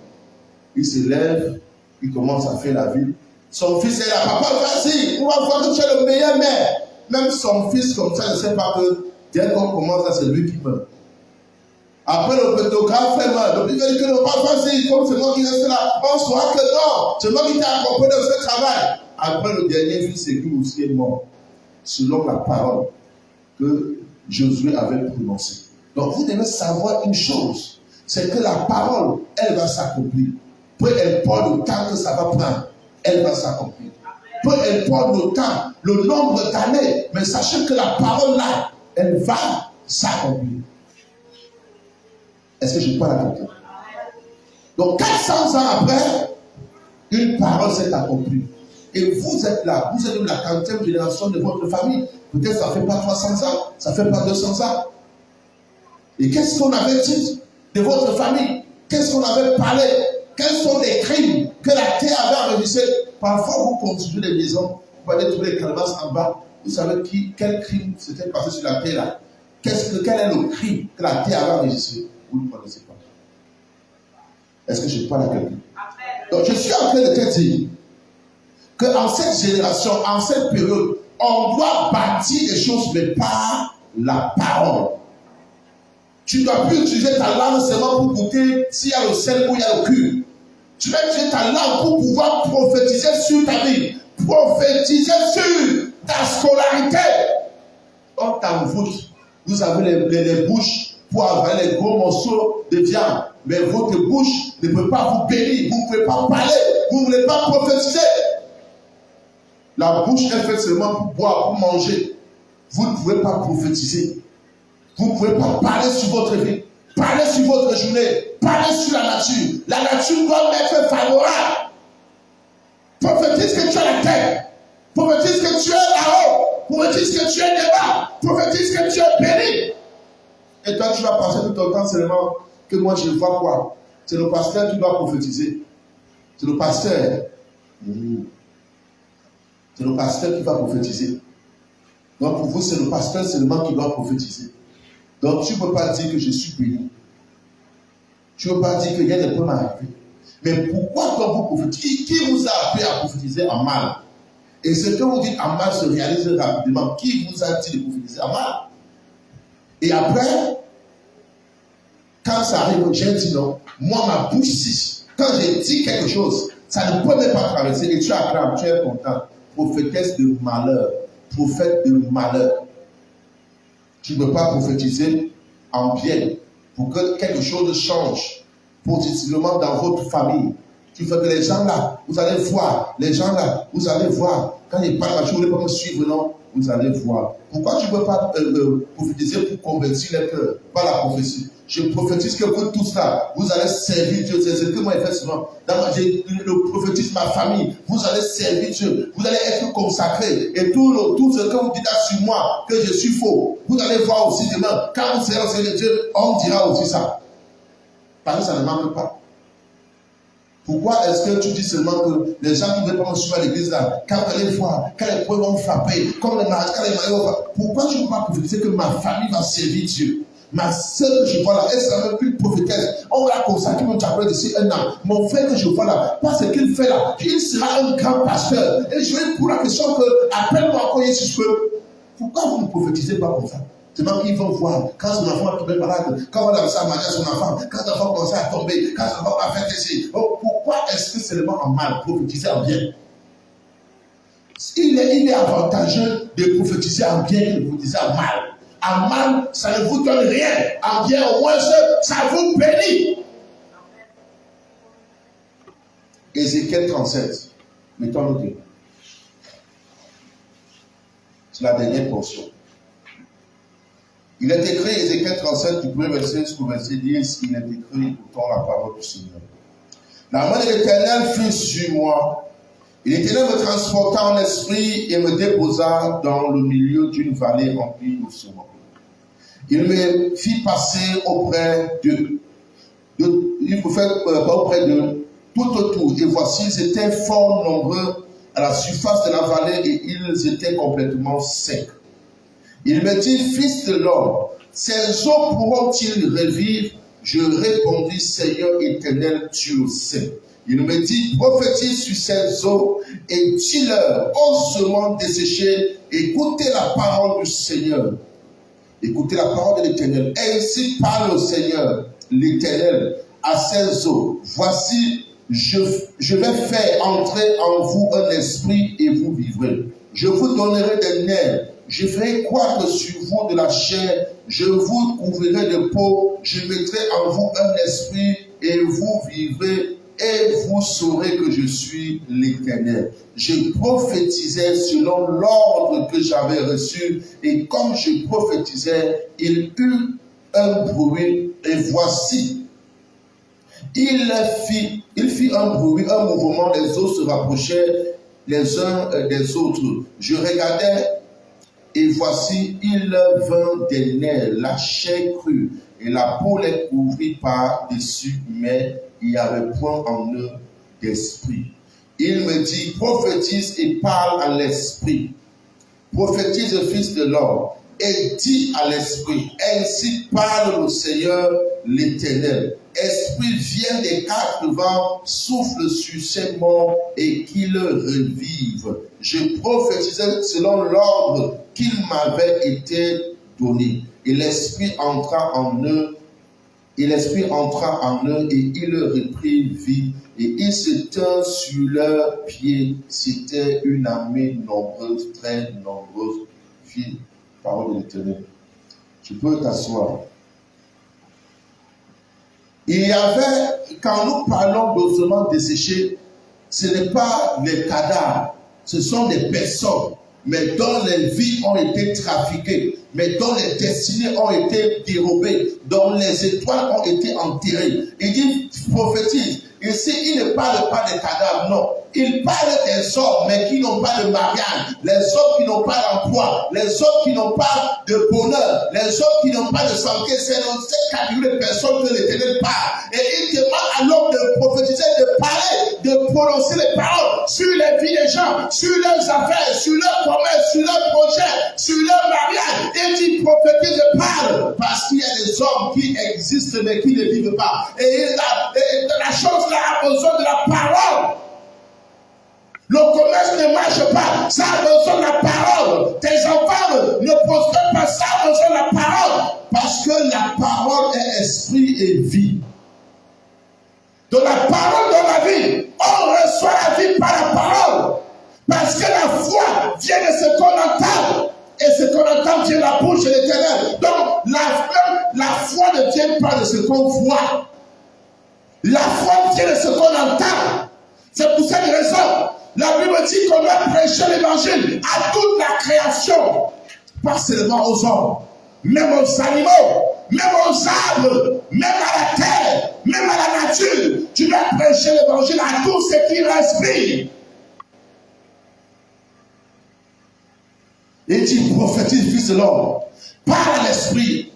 Il se lève, il commence à faire la ville. Son fils est là, papa, vas-y, on va voir que tu es le meilleur maire. Même son fils, comme ça, ne sait pas que dès qu'on commence, c'est lui qui meurt. Après, le photographe fait mal. Le plus dit que le papa, vas-y, comme c'est moi qui reste là, on saura que non, c'est moi qui t'ai accompagné dans ce travail. Après, le dernier fils, c'est lui aussi est mort. Selon la parole que Josué avait prononcée. Donc, vous devez savoir une chose, c'est que la parole, elle va s'accomplir. Peu importe le temps que ça va prendre, elle va s'accomplir. Peu importe le temps, le nombre d'années, mais sachez que la parole là, elle va s'accomplir. Est-ce que je parle à quelqu'un? Donc 400 ans après, une parole s'est accomplie. Et vous êtes là, vous êtes la 40e génération de votre famille. Peut-être ça ne fait pas 300 ans, ça ne fait pas 200 ans. Et qu'est-ce qu'on avait dit de votre famille? Qu'est-ce qu'on avait parlé? Quels sont les crimes que la terre avait enregistrés? Parfois, vous construisez des maisons, vous allez trouver les calvasses en bas. Vous savez quel crime s'était passé sur la terre là? Quel est le crime que la terre avait enregistré? Vous ne connaissez pas. Est-ce que je parle à quelqu'un? Donc, je suis en train de te dire qu'en cette génération, en cette période, on doit bâtir des choses, mais par la parole. Tu ne dois plus utiliser ta langue seulement pour goûter s'il y a le sel ou il y a le cul. Tu vas utiliser ta langue pour pouvoir prophétiser sur ta vie, prophétiser sur ta scolarité. On t'envoûte. Vous avez les bouches pour avoir les gros morceaux de viande, mais votre bouche ne peut pas vous bénir, vous ne pouvez pas parler, vous ne voulez pas prophétiser. La bouche est faite seulement pour boire, pour manger. Vous ne pouvez pas prophétiser. Vous ne pouvez pas parler sur votre vie, parler sur votre journée, parler sur la nature. La nature doit être favorable. Prophétise que tu es la terre. Prophétise que tu es là-haut. Prophétise que tu es là-bas. Prophétise que tu es béni. Et toi, tu vas passer tout ton temps seulement que moi je vois quoi? C'est le pasteur qui doit prophétiser. C'est le pasteur. C'est le pasteur qui va prophétiser. Donc pour vous, c'est le pasteur seulement qui doit prophétiser. Donc tu ne peux pas dire que je suis béni. Tu ne peux pas dire qu'il y a des problèmes à arriver. Mais pourquoi quand vous prophétisez? Qui vous a appris à prophétiser en mal? Et ce que vous dites en mal se réalise rapidement. Qui vous a dit de prophétiser en mal? Et après, quand ça arrive, j'ai dit non. Moi, ma bouche, si, quand j'ai dit quelque chose, ça ne peut même pas traverser. Et tu acclames, tu es content. Prophétesse de malheur. Prophète de malheur. Tu ne peux pas prophétiser en bien pour que quelque chose change positivement dans votre famille. Tu fais que les gens là, vous allez voir. Les gens là, vous allez voir. Quand ils parlent, vous ne voulez pas me suivre, non? Vous allez voir. Pourquoi tu ne peux pas prophétiser pour convertir les cœurs? Pas la prophétie. Je prophétise que vous tous là, vous allez servir Dieu. C'est ce que moi, effectivement, je prophétise ma famille. Vous allez servir Dieu. Vous allez être consacrés. Et tout ce que vous dites sur moi, que je suis faux, vous allez voir aussi demain. Quand vous serez au Seigneur Dieu, on dira aussi ça. Parce que ça ne manque pas. Pourquoi est-ce que tu dis seulement que les gens qui ne veulent pas me suivre à l'église là, quand vous allez voir, quand les points vont frapper, comme les mariages, quand les mariages vont frapper, pourquoi tu ne peux pas prophétiser que ma famille va servir Dieu? Ma soeur que je vois là, elle sera même plus prophétesse. On va la consacrer mon chapelet d'ici un an. Mon frère que je vois là, pas ce qu'il fait là, il sera un grand pasteur. Et je vais pour la question que, appelle-moi encore si je peux. Pourquoi vous ne prophétisez pas comme ça? C'est même qu'ils vont voir, quand son enfant va tomber malade, quand on va lancer à manger à son enfant, quand l'enfant commence à tomber, quand l'enfant va faire ici. Oh, pourquoi est-ce que c'est seulement en mal, prophétiser en bien? Il est avantageux de prophétiser en bien que de prophétiser en mal. En mal, ça ne vous donne rien. En bien, au moins, ça vous bénit. Ézéchiel 37. Mettons-le dedans. C'est la dernière portion. Il est écrit, Ézéchiel 37, du premier verset jusqu'au verset 10, il est écrit pourtant la parole du Seigneur. La main de l'Éternel fut sur moi. Et l'Éternel me transporta en esprit et me déposa dans le milieu d'une vallée remplie de semences. Il me fit passer auprès d'eux. Il me fait pas auprès d'eux, tout autour. Et voici, ils étaient fort nombreux à la surface de la vallée et ils étaient complètement secs. Il me dit, fils de l'homme, ces eaux pourront-ils revivre? Je répondis, Seigneur éternel, tu le sais. Il me dit, prophétise sur ces eaux et dis-leur, ô semences desséchées, écoutez la parole du Seigneur. Écoutez la parole de l'Éternel. Ainsi parle le Seigneur, l'Éternel, à ces eaux. Voici, je vais faire entrer en vous un esprit et vous vivrez. Je vous donnerai des nerfs. Je ferai croître sur vous de la chair. Je vous couvrirai de peau. Je mettrai en vous un esprit et vous vivrez. Et vous saurez que je suis l'Éternel. Je prophétisais selon l'ordre que j'avais reçu. Et comme je prophétisais, il eut un bruit. Et voici, il fit un bruit, un mouvement. Les eaux se rapprochaient les uns des autres. Je regardais. Et voici, il vint des nerfs, la chair crue, et la peau les couvrit par-dessus, mais il n'y avait point en eux d'esprit. Il me dit, prophétise et parle à l'esprit. Prophétise, fils de l'homme, et dis à l'esprit, ainsi parle le Seigneur l'Éternel. Esprit, viens des quatre vents, souffle sur ces morts et qu'ils revivent. Je prophétisais selon l'ordre qu'il m'avait été donné. Et l'Esprit entra en eux, et ils reprirent vie, et ils se tinrent sur leurs pieds. C'était une armée nombreuse, très nombreuse. Fille, parole de l'Éternel. Tu peux t'asseoir. Il y avait, quand nous parlons d'ossements desséchés, ce n'est pas les cadavres, ce sont des personnes, mais dont les vies ont été trafiquées, mais dont les destinées ont été dérobées, dont les étoiles ont été enterrées. Il dit, prophétise. Ici, il ne parle pas des cadavres, non. Il parle des hommes, mais qui n'ont pas de mariage, les hommes qui n'ont pas d'emploi, les hommes qui n'ont pas de bonheur, les hommes qui n'ont pas de santé. C'est dans cette catégorie de personnes que l'Éternel parle. Et il demande à l'homme de prophétiser, de parler, de prononcer les paroles sur les vies des gens, sur leurs affaires, sur leurs promesses, sur leurs projets, sur leur mariage. Il dit prophétise et parle, parce qu'il y a des hommes qui existent mais qui ne vivent pas. Et la chose là a besoin de la parole. Le commerce ne marche pas, ça a besoin de la parole. Tes enfants ne prospèrent pas, ça a besoin de la parole. Parce que la parole est esprit et vie. De la parole dans la vie, on reçoit la vie par la parole. Parce que la foi vient de ce qu'on entend. Et ce qu'on entend vient de la bouche de l'Éternel. Donc la foi ne vient pas de ce qu'on voit. La foi vient de ce qu'on entend. C'est pour cette raison. La Bible dit qu'on doit prêcher l'évangile à toute la création. Pas seulement aux hommes, même aux animaux, même aux arbres, même à la terre, même à la nature. Tu dois prêcher l'évangile à tout ce qui respire. Et tu prophétises, fils de l'homme, parle à l'esprit.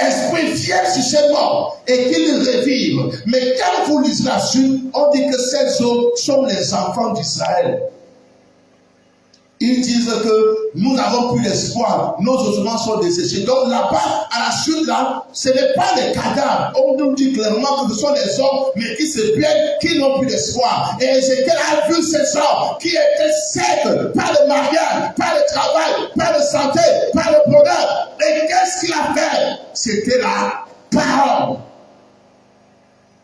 Esprit, viens sur ces morts et qu'ils revivent. Mais quand vous lisez la suite, on dit que ces eaux sont les enfants d'Israël. Ils disent que nous n'avons plus d'espoir, nos ossements sont desséchés. Donc là-bas, à la suite là, ce n'est pas des cadavres. On nous dit clairement que ce sont des hommes, mais qui se plaignent, qui n'ont plus d'espoir. Et Ézéchiel a vu ces hommes qui étaient secs, pas de mariage, pas de travail, pas de santé, pas de bonheur. Et qu'est-ce qu'il a fait? C'était la parole.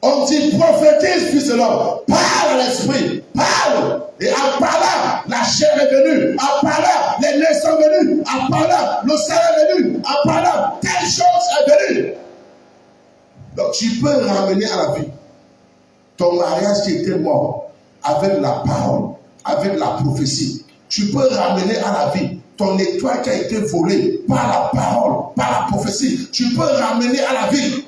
On dit prophétise, fils de l'homme, parle à l'esprit, parle. Et en parlant, la chair est venue. En parlant, les nez sont venus. En parlant, le sang est venu. En parlant, telle chose est venue. Donc tu peux ramener à la vie ton mariage qui était mort avec la parole, avec la prophétie. Tu peux ramener à la vie ton étoile qui a été volée par la parole, par la prophétie. Tu peux ramener à la vie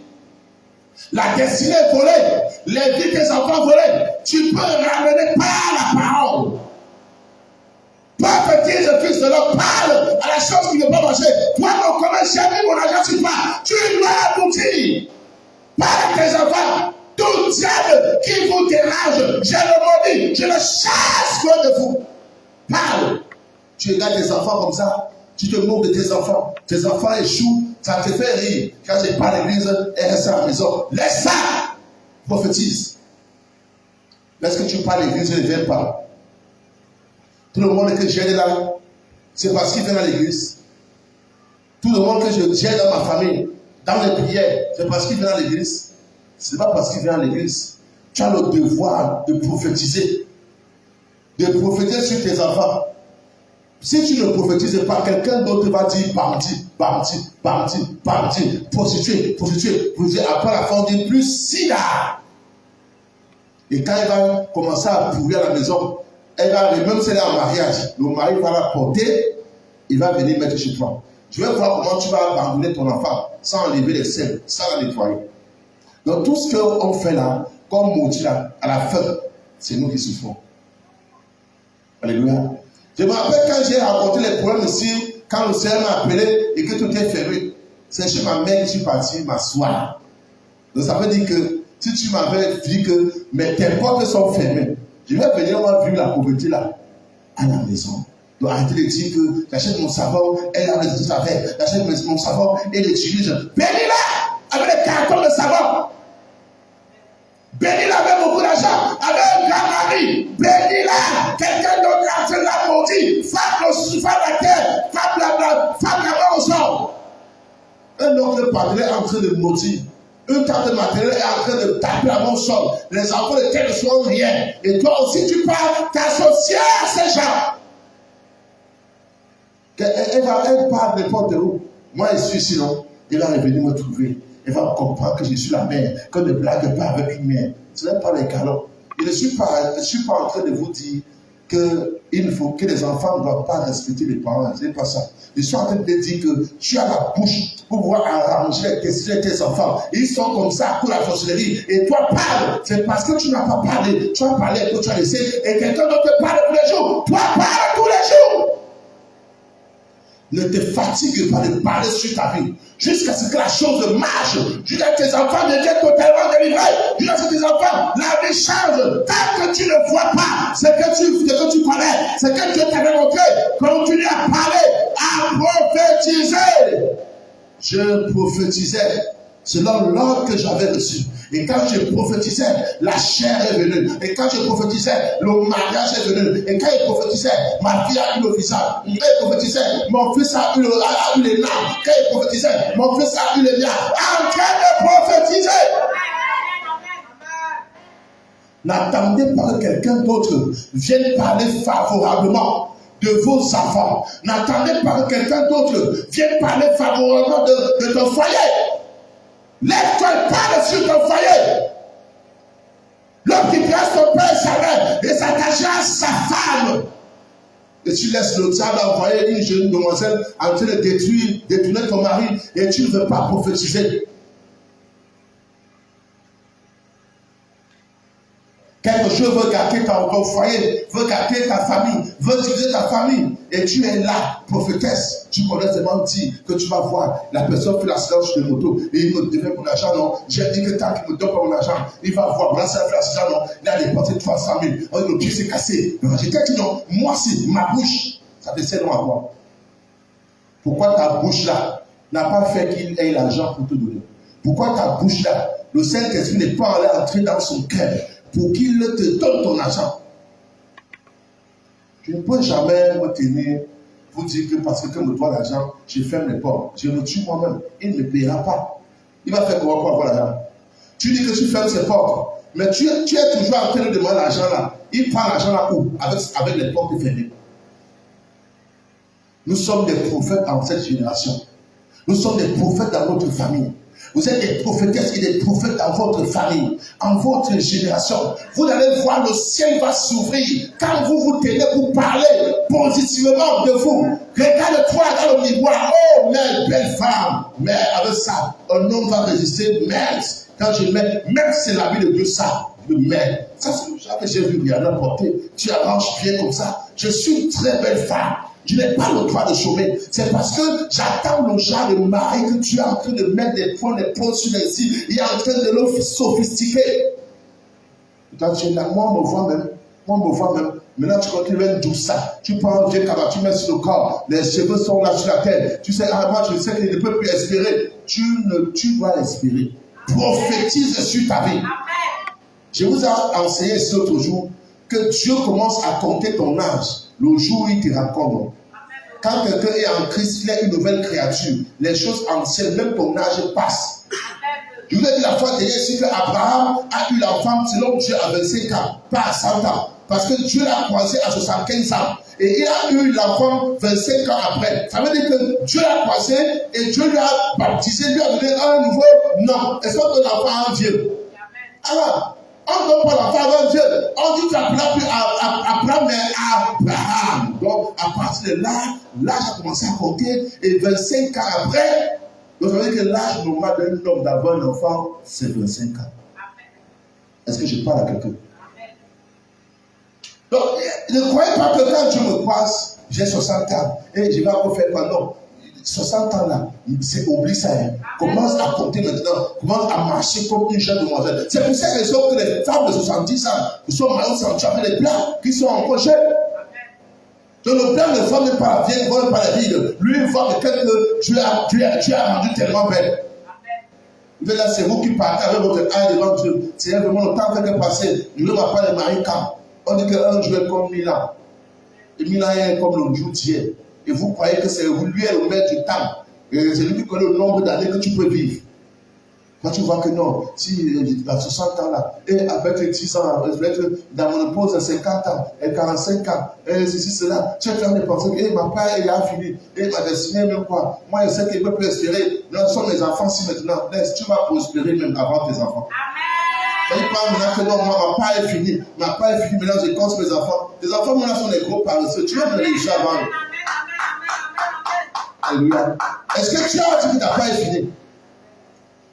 la destinée volée, les vies des enfants volés. Tu peux ramener par la parole. Pas petit le fils de l'homme parle à la chose qui ne peut pas marcher. Toi, mon commun, jamais mon argent sur toi. Tu dois aboutir. Par tes enfants, tout diable qui vous dérange, je le maudis, je le chasse loin de vous. Parle. Tu regardes tes enfants comme ça, tu te moques de tes enfants échouent, ça te fait rire. Quand je parle à l'église, elle reste à la maison. Laisse ça. Prophétise. Lorsque tu parles à l'église, je ne viens pas. Tout le monde que j'aide là, c'est parce qu'il vient à l'église. Tout le monde que j'aide dans ma famille, dans les prières, c'est parce qu'il vient à l'église. Ce n'est pas parce qu'il vient à l'église. Tu as le devoir de prophétiser. De prophétiser sur tes enfants. Si tu ne prophétises pas, quelqu'un d'autre va dire bandit, prostituée. Après la fin, on dit plus sida. Et quand elle va commencer à pourrir à la maison, elle va, même si elle est en mariage, le mari va la porter, il va venir mettre chez toi. Je vais voir comment tu vas abandonner ton enfant sans enlever les selles, sans la nettoyer. Donc tout ce qu'on fait là, comme maudit là, à la fin, c'est nous qui souffrons. Alléluia. Je me rappelle quand j'ai raconté les problèmes ici, quand le Seigneur m'a appelé et que tout est fermé. C'est chez ma mère que je suis parti m'asseoir. Donc ça veut dire que si tu m'avais dit que tes portes sont fermées, je vais venir voir vu la pauvreté là, à la maison. Donc arrêtez de dire que j'achète mon savon, elle a les avec, j'achète mon savon et l'utilise. Bénis-la avec des cartons de savon. Bénis-la avec beaucoup d'argent, avec un grand mari. Bénis-la. Quelqu'un d'autre a fait la maudit. Femme la terre, femme la main au sol. Un autre partenaire est en train de maudire. Une tante maternelle est en train de taper à mon sol. Les enfants de terre ne sont rien. Et toi aussi, tu pars t'associer à ces gens. Elle part n'importe où. Moi, je suis sinon. Elle va revenir me trouver. Elle va comprendre que je suis la mère, que ne blague pas avec une mère. Ce n'est pas les calons. Je ne suis pas en train de vous dire que les enfants ne doivent pas respecter les parents. Ce n'est pas ça. Je suis en train de te dire que tu as la bouche pour pouvoir arranger les questions de tes enfants. Ils sont comme ça pour la sorcellerie. Et toi, parle. C'est parce que tu n'as pas parlé. Tu as parlé que tu as laissé. Et quelqu'un d'autre te parle tous les jours. Toi, parle tous les jours. Ne te fatigue pas de parler sur ta vie. Jusqu'à ce que la chose marche. Jusqu'à ce que tes enfants deviennent totalement délivrés. Jusqu'à ce que tes enfants, la vie change. Tant que tu ne vois pas ce que tu connais, ce que Dieu t'avait montré, continue à parler, à prophétiser. Je prophétisais selon l'ordre que j'avais reçu. Et quand je prophétisais, la chair est venue. Et quand je prophétisais, le mariage est venu. Et quand je prophétisais, ma fille a eu le visage. Quand je prophétisais, mon fils a eu les larmes. Quand je prophétisais, mon fils a eu les larmes. En train de prophétiser. N'attendez pas que quelqu'un d'autre vienne parler favorablement de vos enfants. N'attendez pas que quelqu'un d'autre vienne parler favorablement de ton foyer. Lève-toi et parle sur ton foyer. L'homme qui presse son père et sa mère et s'attachera à sa femme. Et tu laisses le diable envoyer une jeune demoiselle en train de détourner ton mari et tu ne veux pas prophétiser. Quelque chose veut gâter ton foyer, veut gâter ta famille, veut diviser ta famille. Et tu es là, prophétesse. Tu connais seulement dire que tu vas voir la personne fait l'accident sur le moto et il me devait mon argent, non. J'ai dit que tant qu'il me donne pas mon argent, il va voir, voilà, ça fait l'accident, non. Il a dépensé 300 000. Le pied s'est cassé. J'ai dit non, moi c'est ma bouche. Ça décède non à moi. Pourquoi ta bouche là n'a pas fait qu'il ait l'argent pour te donner? Pourquoi ta bouche là, le Saint-Esprit n'est pas allé entrer dans son cœur pour qu'il te donne ton argent? Je ne peux jamais me tenir pour dire que parce que me doit l'argent, je ferme les portes. Je me tue moi-même. Il ne me payera pas. Il va faire comment pour avoir l'argent? Tu dis que tu fermes ses portes, mais tu es toujours en train de demander l'argent là. Il prend l'argent là où? Avec les portes fermées. Nous sommes des prophètes en cette génération. Nous sommes des prophètes dans notre famille. Vous êtes des prophétesses et des prophètes dans votre famille, en votre génération. Vous allez voir, le ciel va s'ouvrir quand vous vous tenez pour parler positivement de vous. Regarde-toi dans le miroir. Oh, mais belle femme. Mais avec ça, un homme va résister. Mais quand je mets, même c'est la vie de Dieu, ça. Mais ça, c'est que j'ai vu Rihanna porter. Tu arranges bien comme ça. Je suis une très belle femme. Je n'ai pas le droit de chômer. C'est parce que j'attends le genre de mari que tu es en train de mettre des points sur les îles. Il est en train de le sophistiquer. Quand tu es là, moi, on me voit même. Maintenant, tu continues avec douceur. Tu prends un vieux cabas, tu mets sur le corps. Les cheveux sont là sur la tête. Tu sais, moi, je sais qu'il ne peut plus espérer. Tu dois espérer. Prophétise sur ta vie. Je vous ai enseigné ce l'autre jour que Dieu commence à compter ton âge le jour où il te raconte. Quand quelqu'un est en Christ, il est une nouvelle créature. Les choses anciennes, même ton âge passe. Je vous ai dit la fois dernière ici qu'Abraham a eu la femme selon Dieu à 25 ans, pas à 100 ans. Parce que Dieu l'a croisé à 75 ans. Et il a eu la femme 25 ans après. Ça veut dire que Dieu l'a croisé et Dieu lui a baptisé, lui a donné un nouveau nom. Est-ce qu'on donne l'enfant à un vieux? Alors, on ne donne pas l'enfant à un vieux. On dit qu'Abraham plus Abraham, mais Abraham. Donc, à partir de là, l'âge a commencé à compter. Et 25 ans après, vous savez que l'âge normal d'un homme d'avoir un enfant, c'est 25 ans. Est-ce que je parle à quelqu'un? Donc, ne croyez pas que quand Dieu me croise, j'ai 60 ans et je vais encore faire quoi? Non. 60 ans là, oublie ça. Hein. Commence à compter maintenant. Commence à marcher comme une jeune demoiselle. C'est pour cette raison que les femmes de 70 ans qui sont mariées sont avec les blancs qui sont en jeunes. Donc le blanc ne voit même pas la vieille, ne voit même pas la ville. Lui, il voit que Dieu a rendu tellement belle. Mais là, c'est vous qui partez avec votre âge devant Dieu. C'est vraiment le temps que passé. Dieu ne va pas les marier quand. On dit qu'un jour est comme 1000 ans. Et 1000 ans est comme le jour d'hier. Et vous croyez que c'est lui le maître du temps. Et c'est lui qui connaît le nombre d'années que tu peux vivre. Quand tu vois que non, si à 60 ans là, et avec les 10 ans, dans mon épouse à 50 ans, et 45 ans, et ceci, cela, tu es en train de penser que ma part il a fini, et ma destinée même quoi. Moi je sais qu'il ne peut plus espérer. Nous sommes les enfants si maintenant, laisse, tu vas prospérer même avant tes enfants. Amen. Il parle maintenant que non, moi ma part est finie, maintenant je compte mes enfants. Les enfants maintenant sont des gros paresseux, tu vas me les déjà avant. Alléluia. Est-ce que tu as dit que ta part est finie?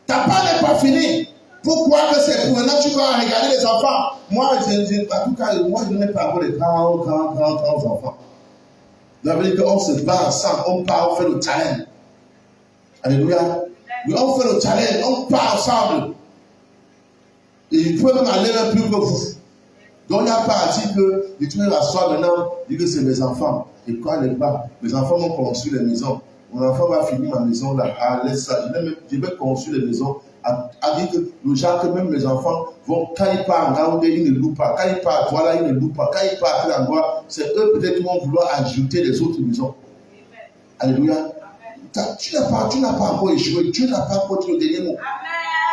Ta part n'est pas finie. Pourquoi que c'est pour maintenant tu vas regarder les enfants? Moi, en tout cas, moi je n'ai pas encore les grands enfants. Ça veut dire qu'on se bat ensemble, on part, on fait le challenge. Alléluia. Oui, on fait le challenge, on part ensemble. Et il peut même aller un peu plus que vous. Donc il n'y a pas à dire que tu vas rasseoir maintenant, dire que c'est mes enfants. Et quoi les bas? Mes enfants vont construire les maisons. Mon enfant va finir ma maison là. Ah, laisse ça. Je vais construire les maisons. À dire que le genre que même mes enfants vont, quand ils partent en Gaoudé, ils ne louent pas. Quand ils partent voilà, ils ne louent pas. Quand ils partent à l'endroit, c'est eux peut-être qui vont vouloir ajouter les autres maisons. Alléluia. Tu n'as pas encore échoué. Tu n'as pas encore dit le dernier mot.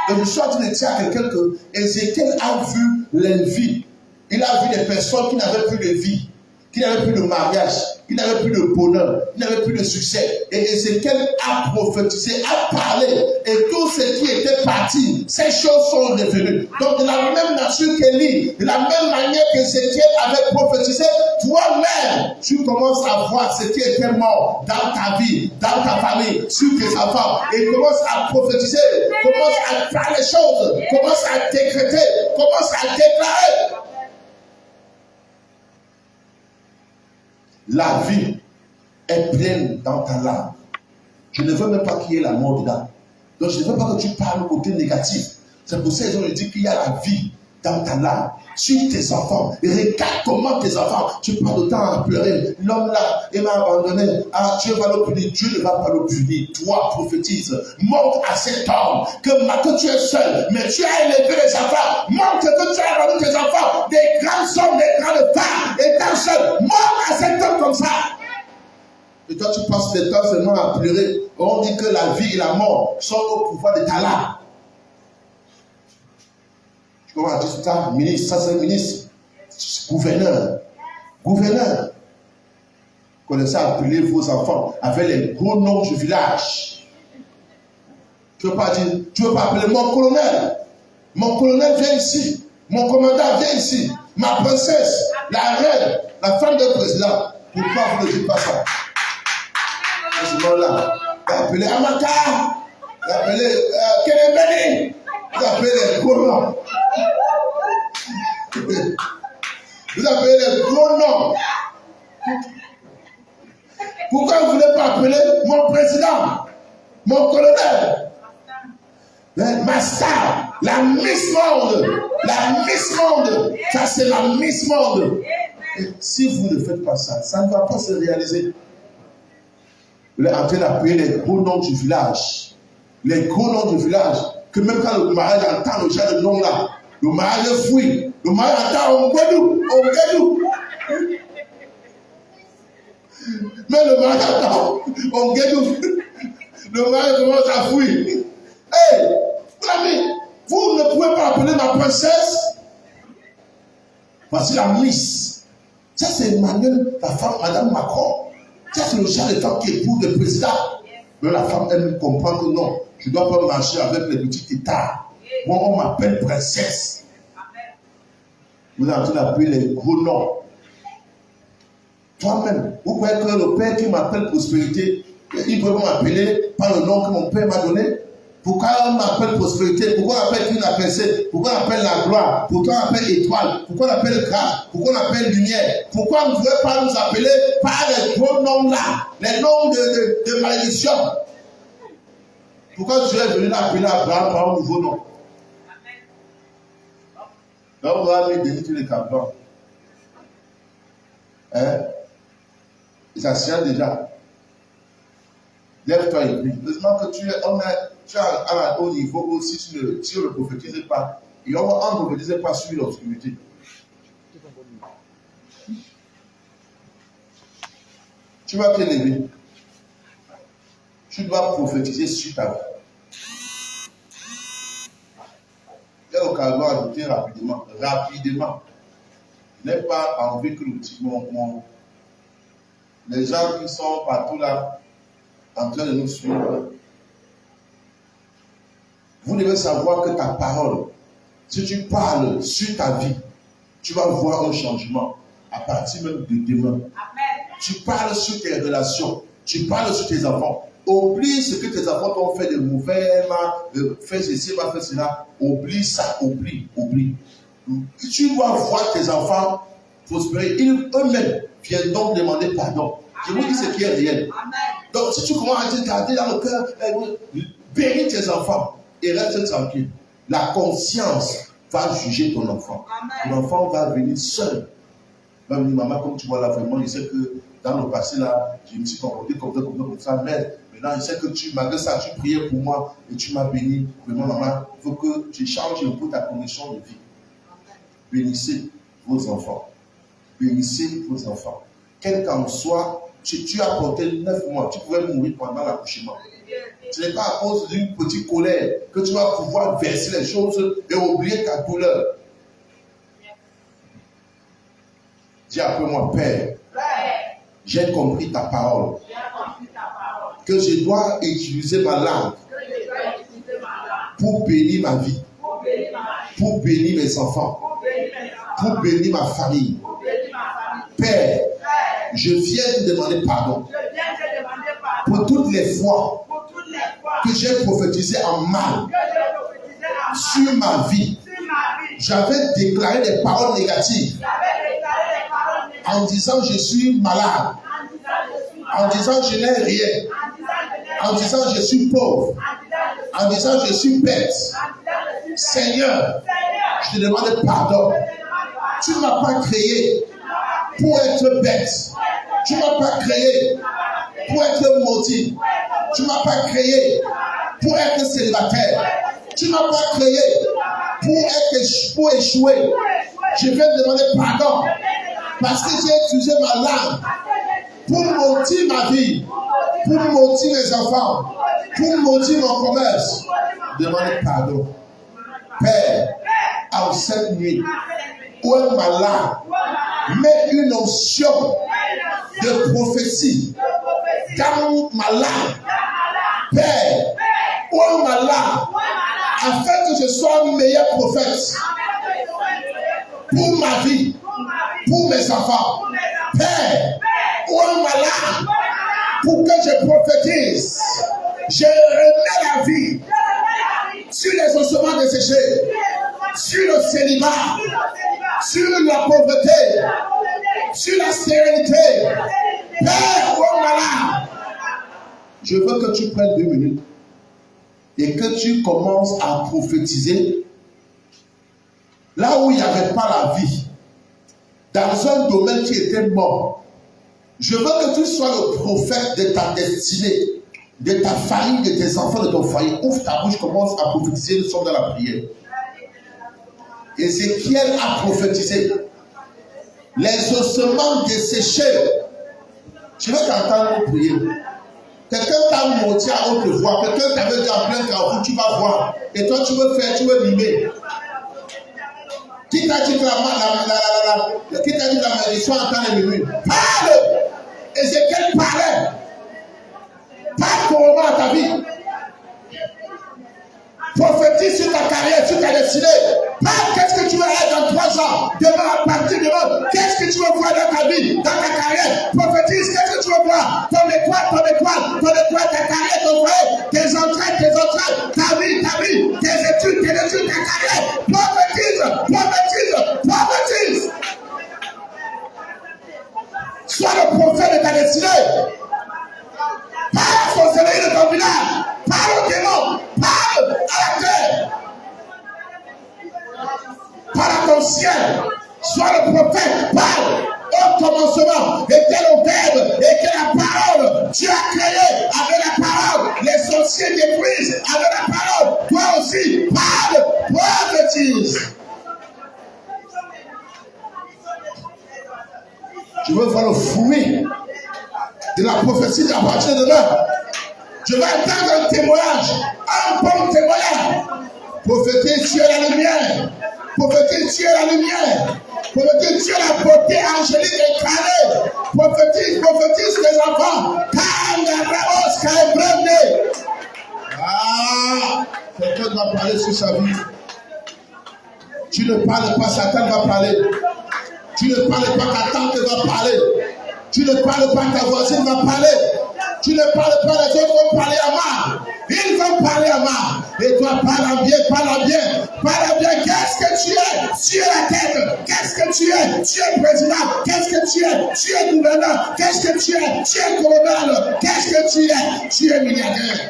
Donc je suis en train de dire à quelqu'un que Ézéchiel a vu les vies. Il a vu des personnes qui n'avaient plus de vie, qui n'avaient plus de mariage, qui n'avaient plus de bonheur, qui n'avaient plus de succès. Et Ézéchiel a prophétisé, a parlé, et tout ce qui était parti, ces choses sont revenues. Donc de la même nature qu'Élie, de la même manière qu'Ézéchiel avait prophétisé, toi-même, tu commences à voir ce qui était mort dans ta vie, dans ta famille, sur tes enfants, et commence à prophétiser, commence à faire les choses, commence à décréter, commence à déclarer. La vie est pleine dans ta langue. Je ne veux même pas qu'il y ait la mort dedans. Donc je ne veux pas que tu parles au côté négatif. C'est pour ça qu'ils ont dit qu'il y a la vie dans ta langue. Sur tes enfants. Et regarde comment tes enfants, tu prends le temps à pleurer. L'homme là, il m'a abandonné. Ah, Dieu va le punir. Dieu ne va pas le punir. Toi, prophétise. Montre à cet homme que tu es seul, mais tu as élevé les enfants. Montre que tu as rendu tes enfants des grands hommes, des grandes femmes. Et t'es seul. Montre à cet homme comme ça. Et toi, tu passes le temps seulement à pleurer. On dit que la vie et la mort sont au pouvoir de ta langue. Tu commences à dire ça, ministre, ça c'est ministre, gouverneur. Connaissez appeler vos enfants avec les gros noms du village. Tu ne veux pas dire, tu ne veux pas appeler mon colonel. Mon colonel vient ici. Mon commandant vient ici. Ma princesse, la reine, la femme du président. Pourquoi vous ne dites pas ça? À ce moment-là, vous appelez Amaka, vous appelez Kenebeni, vous appelez les gros noms. Vous appelez les gros noms. Pourquoi vous ne voulez pas appeler mon président, mon colonel, ma star, la Miss Monde, la Miss Monde, ça c'est la Miss Monde. Et si vous ne faites pas ça, ça ne va pas se réaliser. Vous êtes en train d'appeler les gros noms du village. Les gros noms du village. Que même quand le mariage entend le genre de nom là, le mariage fuit. Le mariage entend Onguedou, Onguedou. Mais le mariage attend Onguedou. Le mariage commence à fuir. Hey, l'ami, vous ne pouvez pas appeler ma princesse. Voici la Miss. Ça, c'est Emmanuel, la femme, Madame Macron. Ça, c'est le genre de femme qui épouse le président. Mais la femme, elle comprend que non, je ne dois pas marcher avec les petits états. Moi, on m'appelle princesse. Vous êtes en train d'appeler les gros noms. Toi-même, vous croyez que le père qui m'appelle prospérité, il peut m'appeler par le nom que mon père m'a donné? Pourquoi on m'appelle prospérité? Pourquoi on appelle une apercée? Pourquoi on appelle la gloire? Pourquoi on appelle étoile? Pourquoi on appelle grâce? Pourquoi on appelle lumière? Pourquoi on ne pouvait pas nous appeler par les gros noms là? Les noms de malédiction. Pourquoi tu es venu l'appeler Abraham par un nouveau nom? Donc on va lui donner tous les campements. Hein? Et ça tient déjà. Lève-toi et prie. Heureusement que tu es à un haut niveau aussi, tu ne le prophétises pas. Et on ne prophétise pas sur l'obscurité. Tu vas te lever. Tu dois prophétiser sur ta vie. Il y a l'occasion d'ajouter rapidement. Rapidement. Je n'ai pas envie que les gens qui sont partout là, en train de nous suivre, vous devez savoir que ta parole, si tu parles sur ta vie, tu vas voir un changement à partir même de demain. Amen. Tu parles sur tes relations, tu parles sur tes enfants. Oublie ce que tes enfants t'ont fait de mauvais, fais ceci, fais cela. Oublie ça, oublie. Tu dois voir tes enfants prospérer. Eux-mêmes viennent donc demander pardon. Je vous dis ce qui est réel. Amen. Donc, si tu commences à te garder dans le cœur, bénis tes enfants et reste tranquille. La conscience va juger ton enfant. Amen. Ton enfant va venir seul. Il va venir, maman, comme tu vois là, vraiment, je sais que dans le passé, là, je me suis comporté comme ça, mais maintenant, je sais que malgré ça, tu priais pour moi et tu m'as béni. Vraiment, maman, il faut que tu changes un peu ta condition de vie. Bénissez vos enfants. Bénissez vos enfants. Quel qu'en soit, tu as porté 9 mois, tu pouvais mourir pendant l'accouchement. Ce n'est pas à cause d'une petite colère que tu vas pouvoir verser les choses et oublier ta douleur. Dis après moi, Père, j'ai compris ta parole. Que je dois utiliser ma langue pour bénir ma vie, pour bénir mes enfants, pour bénir ma famille. Père, je viens te demander pardon pour toutes les fois que j'ai prophétisé en mal sur ma vie. J'avais déclaré des paroles négatives en disant je suis malade, en disant je n'ai rien, en disant je suis pauvre, en disant je suis bête. Seigneur, je te demande pardon. Tu ne m'as pas créé pour être bête. Tu ne m'as pas créé pour être maudit. Tu ne m'as pas créé pour être célibataire. Tu ne m'as pas créé pour échouer. Je vais te demander pardon parce que j'ai utilisé ma langue pour maudire ma vie, pour maudire mes enfants, pour maudire mon commerce. Demandez pardon. Père, en cette nuit, où est ma langue? Mets une onction de prophétie dans ma langue, Père, ouvre ma langue, afin que je sois un meilleur prophète pour ma vie, pour mes enfants. Père, ouvre ma langue pour que je prophétise. Je remets la vie sur les ossements desséchés, sur le célibat, sur la pauvreté, sur la stérilité. Père, ouvre ma langue. Je veux que tu prennes 2 minutes et que tu commences à prophétiser là où il n'y avait pas la vie, dans un domaine qui était mort. Je veux que tu sois le prophète de ta destinée, de ta famille, de tes enfants, de ton foyer. Ouvre ta bouche, commence à prophétiser, nous sommes dans la prière. Ézéchiel a prophétisé. Les ossements desséchés. Je vais t'entendre prier. Quelqu'un t'a monté à haute voix, quelqu'un t'avait dit en plein carrefour, tu vas voir. Et toi, tu veux faire, tu veux mimer. Qui t'a dit que la malédiction entend les murmures? Parle! Ézéchiel parlait. Parle couramment à ta vie. Prophétise sur ta carrière, sur ta destinée. Parle, qu'est-ce que tu veux être dans 3 ans? Demain, à partir de demain, qu'est-ce que tu veux voir dans ta vie, dans ta carrière? Prophétise, qu'est-ce que tu veux voir? Ton étoile, ta carrière, ton foyer, tes entrailles, ta vie, tes études, ta carrière. Prophétise. Sois le prophète de ta destinée. Parle à son soleil de ton village. Parle au démon. Parle à la terre. Parle à ton ciel. Sois le prophète. Parle. Au commencement était le verbe, était la parole. Tu as créé avec la parole. Les sorciers détruisent avec la parole. Toi aussi, parle. Prophétise. Je veux voir le fruit de la prophétie à partir de là. Je vais entendre un témoignage, un bon témoignage. Prophétise, tu es la lumière. Prophétise, tu es la lumière. Prophétise, tu es la beauté angélique incarnée. Prophétise les enfants. Ah, quelqu'un va parler sur sa vie. Tu ne parles pas, Satan va parler. Tu ne parles pas, ta tante va parler. Tu ne parles pas, ta voisine va parler. Tu ne parles pas, les autres vont parler à moi. Ils vont parler à moi. Et toi, parle en bien. Qu'est-ce que tu es? Tu es la tête. Qu'est-ce que tu es? Tu es président. Qu'est-ce que tu es? Tu es gouverneur. Qu'est-ce que tu es? Tu es colonel. Qu'est-ce que tu es? Tu es milliardaire.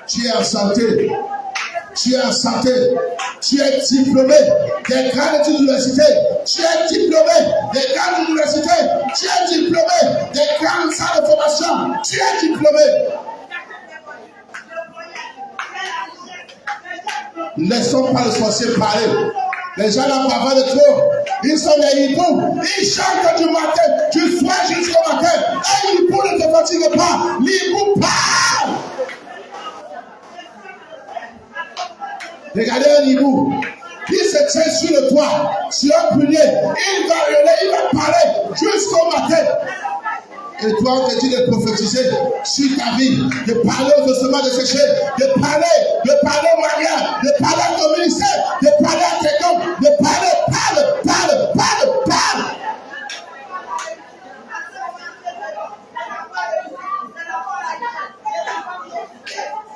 Tu es en santé. Tu es diplômé des grandes universités. Tu es diplômé des grandes universités. Tu es diplômé des grandes salles de formation. Tu es diplômé. Laissons pas le sorcier parler. Les gens là parlent de trop. Ils sont des hiboux. Ils chantent du matin, du soir jusqu'au matin. Un hibou ne te fatigue pas. L'hibou parle. Regardez un hibou. Il se tient sur le toit, sur un prunier. Il va hurler, il va parler jusqu'au matin. Et toi, on te dit de prophétiser sur ta vie, de parler aux ossements desséchés, de parler au mariage, de parler à ton ministère, de parler à tes dons, de parle.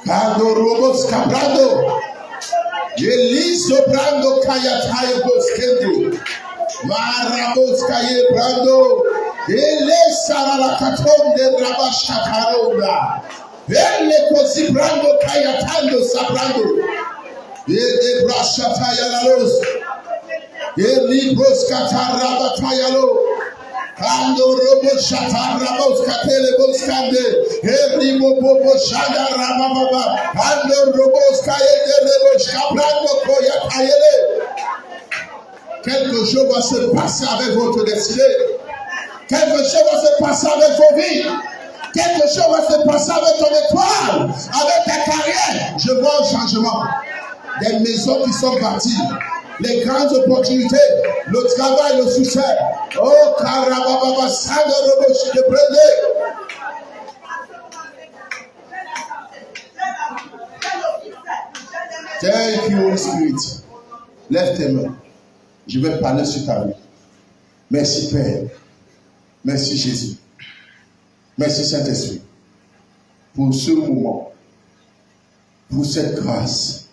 Kando robos cabrando. Eliso brando kayatayo boskendo. Marabos kaye brando. Ele sarala katonde rabashakaronda. Ele kosi brando kayatando sabrando. Ele brashataya lalos. Ele broskatara batayalo. Kando robo shatara boskatele boskande. Ele mobo shanda rababa. Kando robo skaye rebo skabrando koyatayele. Quelque chose va se passer avec votre destinée. Quelque chose va se passer avec vos vies. Quelque chose va se passer avec ton étoile, avec ta carrière. Je vois un changement. Des maisons qui sont bâties. les grandes opportunités, le travail, le succès. Oh, Karababa, Sando Roboshi de Brede. Thank you, Holy Spirit. Lève tes mains. Je vais parler sur ta vie. Merci, Père. Merci, Jésus. Merci, Saint-Esprit, pour ce moment, pour cette grâce,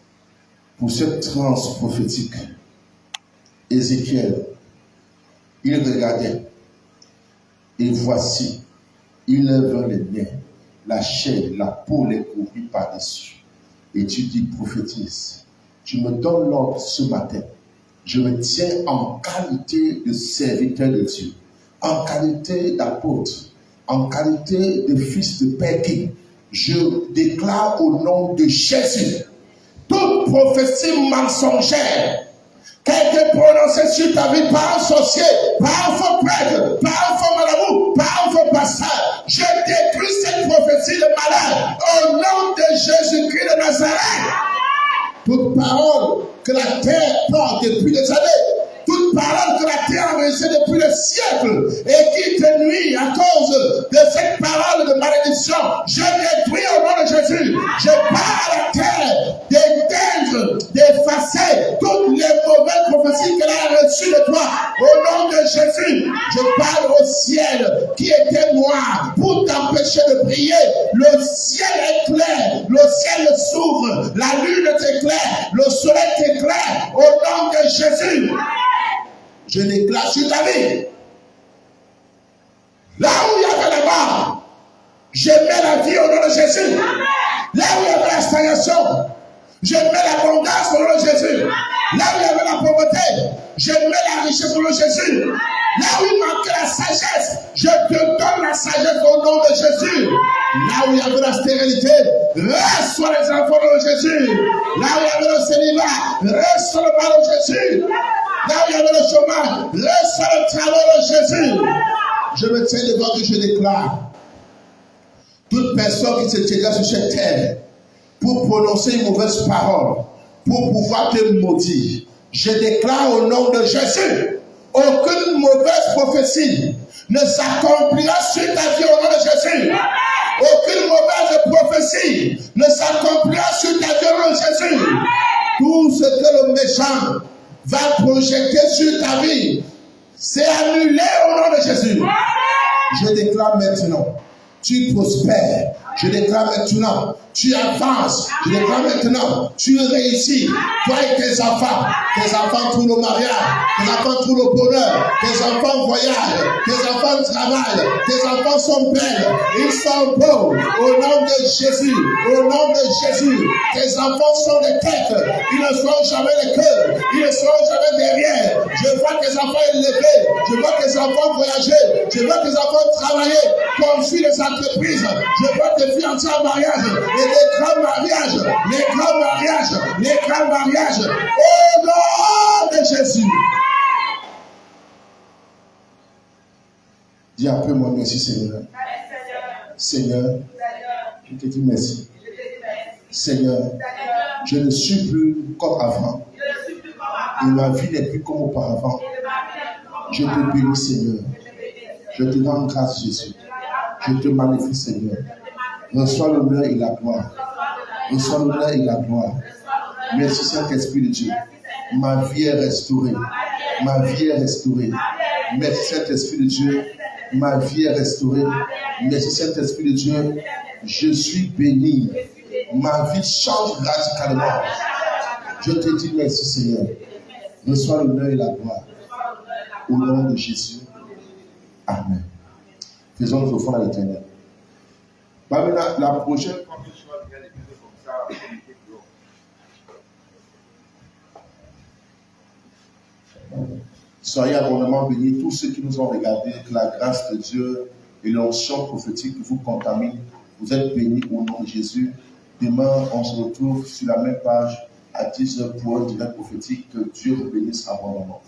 pour cette transe prophétique. Ézéchiel, il regardait, et voici, il lève les mains, la chair, la peau les couvrit par-dessus. Et tu dis, prophétise, tu me donnes l'ordre ce matin. Je me tiens en qualité de serviteur de Dieu, en qualité d'apôtre, en qualité de fils de Père King. Je déclare au nom de Jésus toute prophétie mensongère qui a été prononcée sur ta vie par un sorcier, par un faux prêtre, par un faux marabout, par un faux pasteur. Je détruis cette prophétie de malade au nom de Jésus-Christ de Nazareth. Toute parole que la terre porte depuis des années, toute parole que la terre a reçue depuis des siècles et qui te nuit à cause de cette parole de malédiction, je détruis au nom de Jésus. Je parle à la terre d'éteindre, d'effacer toutes les mauvaises prophéties qu'elle a reçues de toi. Au nom de Jésus, je parle au ciel qui était noir pour t'empêcher de briller. Le ciel est clair, le ciel s'ouvre, la lune t'éclaire, le soleil t'éclaire. Au nom de Jésus. Je déclare sur ta vie. Là où il y avait la mort, je mets la vie au nom de Jésus. Là où il y avait la stagnation, je mets l'abondance au nom de Jésus. Là où il y avait la pauvreté, je mets la richesse au nom de Jésus. Là où il manquait la sagesse, je te donne la sagesse au nom de Jésus. Là où il y avait la stérilité, reçois les enfants au nom de Jésus. Là où il y avait le célibat, reçois le mal de Jésus. Là où il y avait le chômage, reçois le travail de Jésus. Je me tiens devant Dieu, je déclare. Toute personne qui se tiendra sur cette terre pour prononcer une mauvaise parole, pour pouvoir te maudire, je déclare au nom de Jésus, aucune mauvaise prophétie ne s'accomplira sur ta vie au nom de Jésus. Aucune mauvaise prophétie ne s'accomplira sur ta vie au nom de Jésus. Tout ce que le méchant va projeter sur ta vie, c'est annulé au nom de Jésus. Je déclare maintenant, tu prospères. Je déclare maintenant, tu avances. Je déclare maintenant, tu réussis. Toi et tes enfants trouvent le mariage, tes enfants trouvent le bonheur, tes enfants voyagent, tes enfants travaillent, tes enfants sont belles, ils sont beaux. Au nom de Jésus, au nom de Jésus, tes enfants sont des têtes, ils ne seront jamais les cœurs, ils ne seront jamais derrière. Je vois tes enfants élevés, je vois tes enfants voyager, je vois tes enfants travailler, confier les entreprises, je vois tes fiancés en mariage, et les grands mariages, les grands mariages, les grands mariages, au nom de Jésus. Dis après moi, merci Seigneur. Seigneur, je te dis merci. Seigneur, je ne suis plus comme avant. Et ma vie n'est plus comme auparavant. Je te bénis, Seigneur. Je te rends grâce, Jésus. Je te magnifie, Seigneur. Reçois l'honneur et la gloire. Reçois l'honneur et la gloire. Merci, Saint-Esprit de Dieu. Ma vie est restaurée. Ma vie est restaurée. Merci, Saint-Esprit de Dieu. Ma vie est restaurée. Merci, Saint-Esprit de Dieu. Je suis béni. Ma vie change radicalement. Je te dis merci, Seigneur. Reçois l'honneur et la gloire. Au nom de Jésus. Amen. Faisons nos offrandes à l'Éternel. Maintenant, la prochaine fois que tu vas bien écouter comme ça, soyez abondamment bénis, tous ceux qui nous ont regardés, que la grâce de Dieu et l'onction prophétique vous contaminent. Vous êtes bénis au nom de Jésus. Demain, on se retrouve sur la même page à 10h pour un direct prophétique. Que Dieu vous bénisse abondamment.